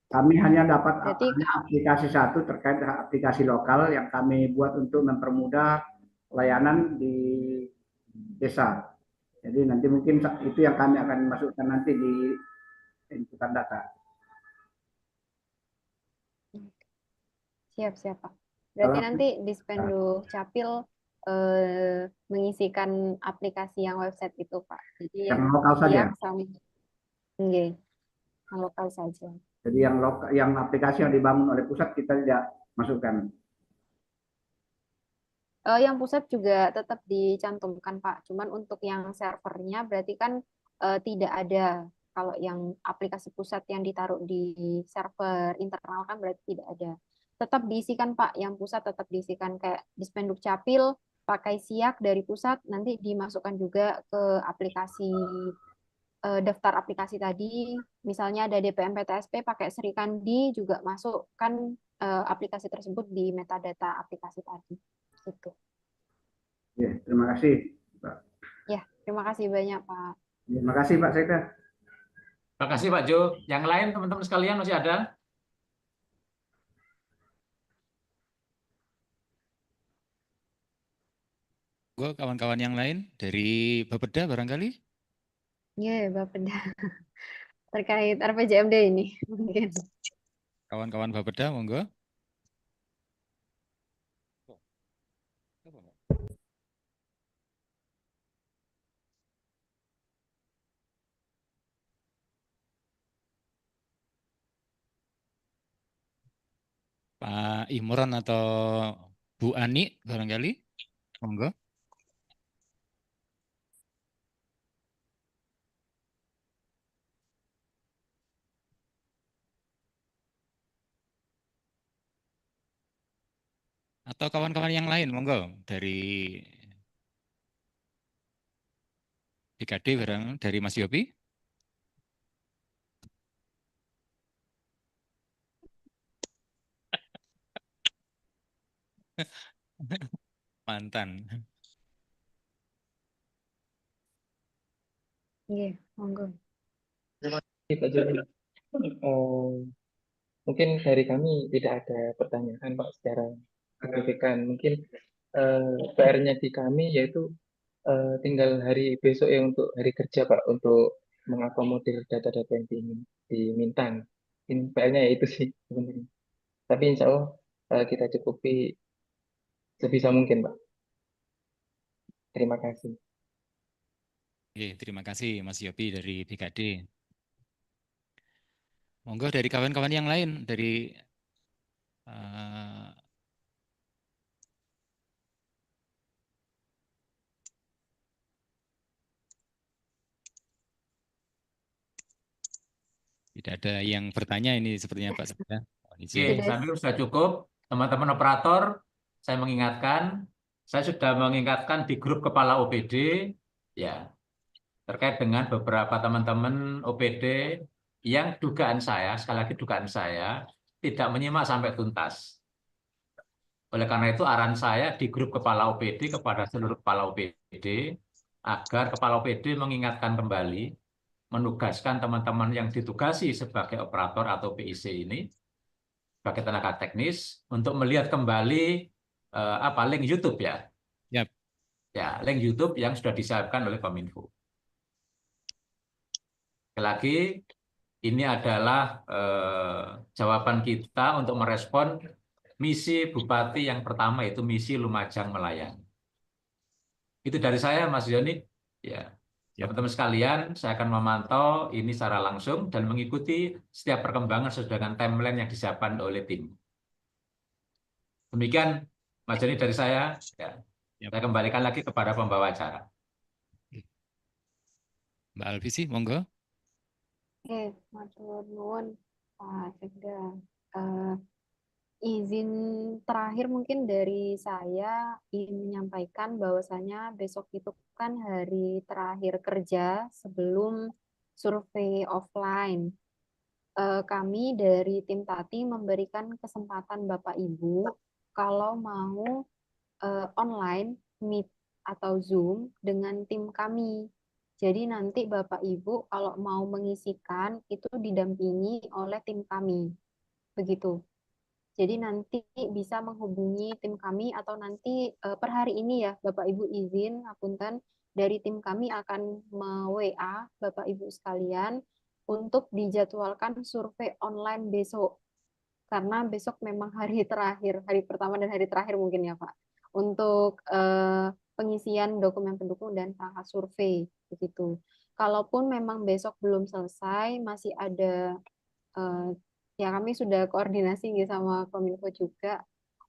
Kami hanya dapat Berarti aplikasi satu terkait aplikasi lokal yang kami buat untuk mempermudah layanan di desa. Jadi nanti mungkin itu yang kami akan masukkan nanti di inputan data. siap Pak. Berarti Kalau nanti Dispenduk Capil mengisikan aplikasi yang website itu Pak. Jadi yang yang lokal saja. siap sama Nggih, yang lokal saja. Jadi yang aplikasi yang dibangun oleh pusat kita tidak masukkan. Yang pusat juga tetap dicantumkan Pak. Cuman untuk yang servernya berarti kan tidak ada. Kalau yang aplikasi pusat yang ditaruh di server internal kan berarti tidak ada. Tetap diisikan Pak, yang pusat tetap diisikan kayak Dispenduk Capil pakai siak dari pusat nanti dimasukkan juga ke aplikasi daftar aplikasi tadi. Misalnya ada DPM PTSP pakai Serikandi juga masukkan aplikasi tersebut di metadata aplikasi tadi. Gitu. Ya, terima kasih, Pak. Ya, terima kasih banyak, Pak. Terima kasih, Pak Sekda. Terima kasih Pak Jo. Yang lain teman-teman sekalian masih ada? Gue kawan-kawan yang lain dari Bapeda barangkali? Iya, Bapeda. Terkait RPJMD ini mungkin. Kawan-kawan Bapeda, monggo. Pak Imron atau Bu Ani barangkali, monggo. Atau kawan-kawan yang lain, monggo dari BKD barang dari Mas Yopi. Mantan. Iya, monggo. Terima kasih Pak Joni. Mungkin dari kami tidak ada pertanyaan Pak secara signifikan. Mungkin PR-nya di kami yaitu tinggal hari besok ya untuk hari kerja Pak untuk mengakomodir data-data yang diminta. Ini PR-nya ya itu sih sebenarnya. Tapi insya Allah kita cukupi sebisa mungkin Pak. Terima kasih. Oke, terima kasih Mas Yopi dari BKD. Monggo dari kawan-kawan yang lain dari tidak ada yang bertanya ini sepertinya Pak Sekda. Mohon izin. Oke, saya pikir sudah cukup. Teman-teman operator, saya mengingatkan, saya sudah mengingatkan di grup kepala OPD, ya, terkait dengan beberapa teman-teman OPD yang dugaan saya, sekali lagi dugaan saya, tidak menyimak sampai tuntas. Oleh karena itu arahan saya di grup kepala OPD kepada seluruh kepala OPD, agar kepala OPD mengingatkan kembali, menugaskan teman-teman yang ditugasi sebagai operator atau PIC ini, sebagai tenaga teknis, untuk melihat kembali link YouTube ya. Yap. Ya, link YouTube yang sudah disiapkan oleh Kominfo. Sekali lagi, ini adalah jawaban kita untuk merespon misi Bupati yang pertama, yaitu misi Lumajang Melayani. Itu dari saya, Mas Yoni. Ya, teman-teman sekalian, saya akan memantau ini secara langsung dan mengikuti setiap perkembangan sesuai dengan timeline yang disiapkan oleh tim. Demikian, Mas Yoni dari saya. Ya. Saya kembalikan lagi kepada pembawa acara. Mbak Alvisi, monggo. Oke, matur nuwun Pak Sekda. Izin terakhir mungkin dari saya ingin menyampaikan bahwasanya besok itu kan hari terakhir kerja sebelum survei offline. Kami dari tim Tati memberikan kesempatan Bapak Ibu kalau mau online meet atau Zoom dengan tim kami. Jadi nanti Bapak Ibu kalau mau mengisikan itu didampingi oleh tim kami. Begitu. Jadi nanti bisa menghubungi tim kami atau nanti per hari ini ya Bapak Ibu izin, ngapunten, dari tim kami akan WA Bapak Ibu sekalian untuk dijadwalkan survei online besok. Karena besok memang hari terakhir, hari pertama dan hari terakhir mungkin ya Pak, untuk pengisian dokumen pendukung dan perangkat survei begitu. Kalaupun memang besok belum selesai, masih ada ya kami sudah koordinasi gitu sama Kominfo juga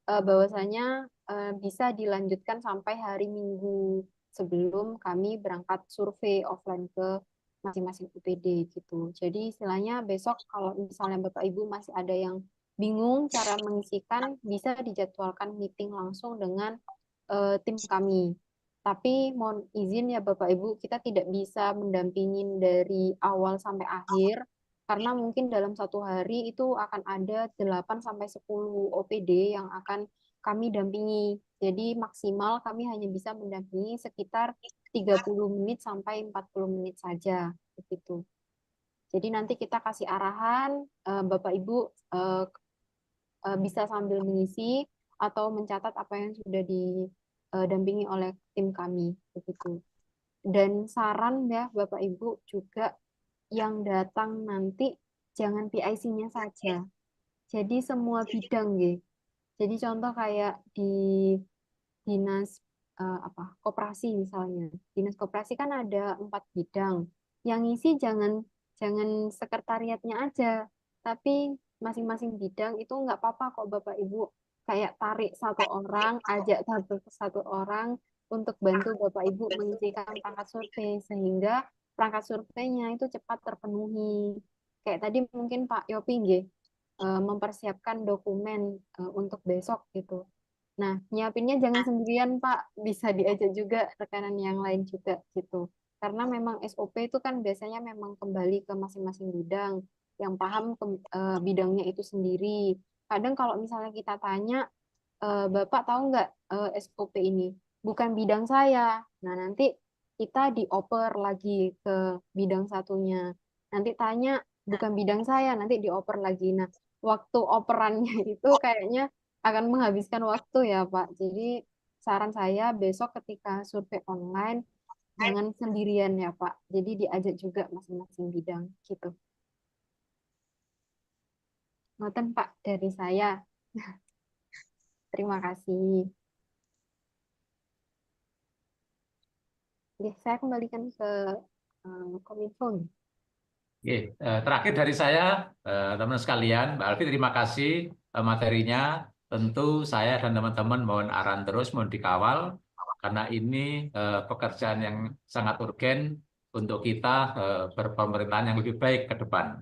bahwasanya bisa dilanjutkan sampai hari Minggu sebelum kami berangkat survei offline ke masing-masing UPD gitu. Jadi istilahnya besok kalau misalnya Bapak Ibu masih ada yang bingung cara mengisikan, bisa dijadwalkan meeting langsung dengan tim kami. Tapi mohon izin ya Bapak Ibu, kita tidak bisa mendampingin dari awal sampai akhir, karena mungkin dalam satu hari itu akan ada 8 sampai 10 OPD yang akan kami dampingi. Jadi maksimal kami hanya bisa mendampingi sekitar 30 menit sampai 40 menit saja begitu. Jadi nanti kita kasih arahan, Bapak Ibu bisa sambil mengisi atau mencatat apa yang sudah didampingi oleh tim kami begitu. Dan saran ya Bapak Ibu juga yang datang nanti jangan PIC-nya saja. Jadi semua bidang ya. Jadi contoh kayak di dinas koperasi misalnya. Dinas koperasi kan ada 4 bidang. Yang ngisi jangan jangan sekretariatnya aja, tapi masing-masing bidang itu nggak apa-apa kok Bapak Ibu. Kayak tarik satu orang, ajak satu orang untuk bantu Bapak Ibu mengisikan perangkat survei sehingga perangkat surveinya itu cepat terpenuhi. Kayak tadi mungkin Pak Yopi nggih, mempersiapkan dokumen untuk besok gitu. Nah, nyiapinnya jangan sendirian, Pak. Bisa diajak juga rekanan yang lain juga gitu. Karena memang SOP itu kan biasanya memang kembali ke masing-masing bidang yang paham bidangnya itu sendiri. Kadang kalau misalnya kita tanya, Bapak tahu nggak SOP ini? Bukan bidang saya. Nah, nanti kita dioper lagi ke bidang satunya. Nanti tanya, bukan bidang saya, nanti dioper lagi. Nah, waktu operannya itu kayaknya akan menghabiskan waktu ya, Pak. Jadi saran saya besok ketika survei online, jangan sendirian ya, Pak. Jadi diajak juga masing-masing bidang gitu. Ngoten, Pak, dari saya. Terima kasih. Oke, saya kembalikan ke Kominfo. Oke, terakhir dari saya, teman-teman sekalian, Mbak Alfi terima kasih materinya. Tentu saya dan teman-teman mohon arahan terus, mohon dikawal, karena ini pekerjaan yang sangat urgen untuk kita berpemerintahan yang lebih baik ke depan.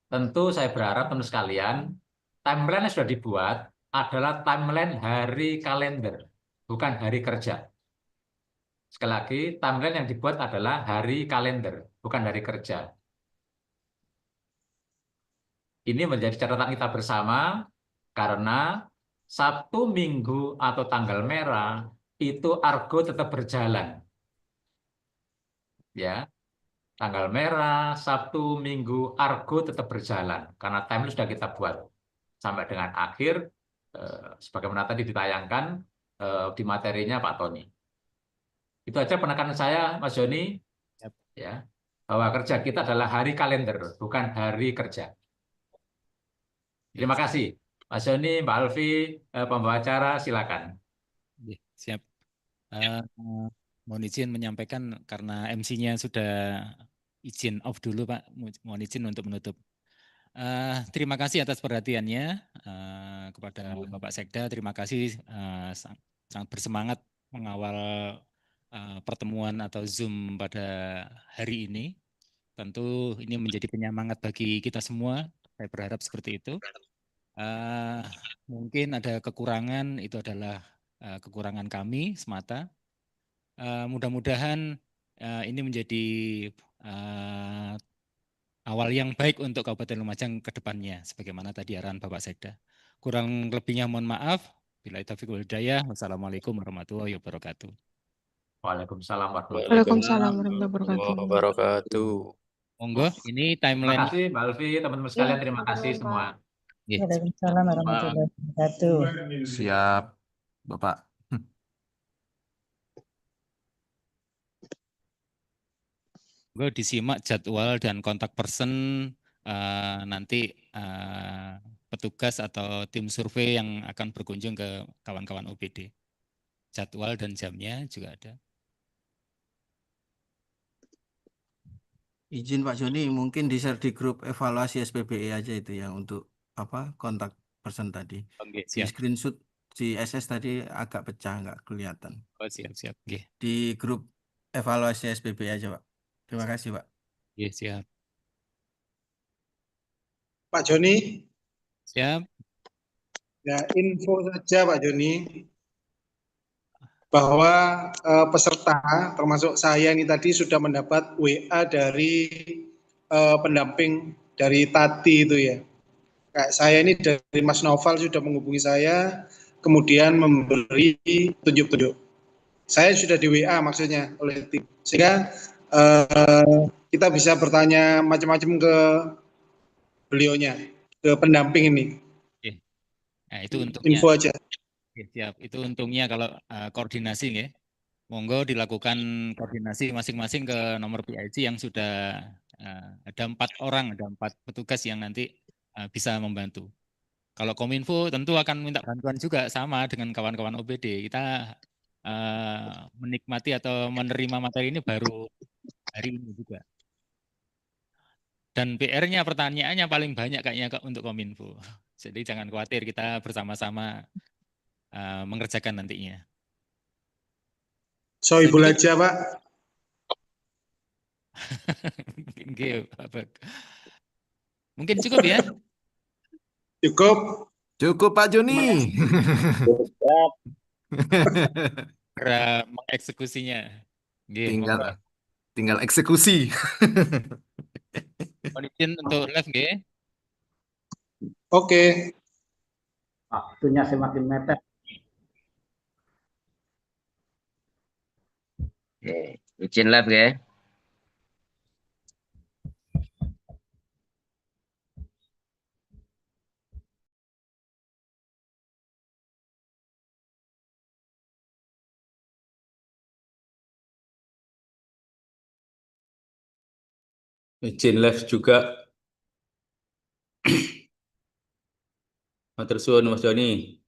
Tentu saya berharap teman sekalian, timeline yang sudah dibuat adalah timeline hari kalender, bukan hari kerja. Sekali lagi, timeline yang dibuat adalah hari kalender, bukan hari kerja. Ini menjadi catatan kita bersama karena Sabtu, Minggu, atau tanggal merah itu Argo tetap berjalan. Ya, tanggal merah, Sabtu, Minggu, Argo tetap berjalan karena timeline sudah kita buat sampai dengan akhir sebagaimana tadi ditayangkan di materinya Pak Tony. Itu aja penekanan saya, Mas Joni, ya, bahwa kerja kita adalah hari kalender, bukan hari kerja. Terima kasih. Mas Joni, Mbak Alfi, pembawa acara, silakan. Siap. Mohon izin menyampaikan karena MC-nya sudah izin off dulu, Pak. Mohon izin untuk menutup. Terima kasih atas perhatiannya kepada Bapak Sekda. Terima kasih sangat bersemangat mengawal pertemuan atau Zoom pada hari ini. Tentu ini menjadi penyemangat bagi kita semua. Saya berharap seperti itu. Mungkin ada kekurangan, itu adalah kekurangan kami semata. Mudah-mudahan ini menjadi awal yang baik untuk Kabupaten Lumajang ke depannya, sebagaimana tadi arahan Bapak Sekda. Kurang lebihnya mohon maaf. Bila taufiq wal hidayah. Wassalamualaikum warahmatullahi wabarakatuh. Waalaikumsalam warahmatullahi Waalaikumsalam wabarakatuh. warahmatullahi wabarakatuh. wabarakatuh. Monggo, ini Terima timeline. kasih Mbak Alfi, teman-teman Ya, sekalian terima matur kasih nuwun, semua. Pak. Nggih. Waalaikumsalam warahmatullahi wabarakatuh. Siap, Bapak. Monggo disimak jadwal dan kontak person nanti petugas atau tim survei yang akan berkunjung ke kawan-kawan OPD. Jadwal dan jamnya juga ada. Izin Pak Joni, mungkin di-share di grup evaluasi SPBE aja itu ya untuk apa kontak person tadi. Oke, Di siap. screenshot si SS tadi agak pecah, nggak kelihatan. Oh, siap. Nggih. Di grup evaluasi SPBE aja Pak. Terima kasih Pak. Nggih, siap. Pak Joni, Siap. ya info saja Pak Joni bahwa peserta termasuk saya ini tadi sudah mendapat WA dari pendamping dari Tati itu ya. Kayak saya ini dari Mas Noval sudah menghubungi saya, kemudian memberi tunjuk-tunjuk. Saya sudah di WA maksudnya oleh tim, sehingga kita bisa bertanya macam-macam ke beliaunya, ke pendamping ini. Oke. Nah, itu untungnya. Info aja. Oke, siap. Itu untungnya kalau koordinasi ya. Monggo dilakukan koordinasi masing-masing ke nomor PIC yang sudah ada 4 orang, ada 4 petugas yang nanti bisa membantu. Kalau Kominfo tentu akan minta bantuan juga sama dengan kawan-kawan OPD. Kita menikmati atau menerima materi ini baru hari ini juga. Dan PR-nya, pertanyaannya paling banyak kayaknya untuk Kominfo. Jadi jangan khawatir, kita bersama-sama mengerjakan nantinya. Sohibul aja Pak. Mungkin cukup ya? Cukup Pak Joni. Cara mengeksekusinya. Tinggal eksekusi. Mohon izin untuk live nggih. Oke. Waktunya semakin mepet. Oke, izin live ya. Izin live juga. Matur suwun Mas Joni.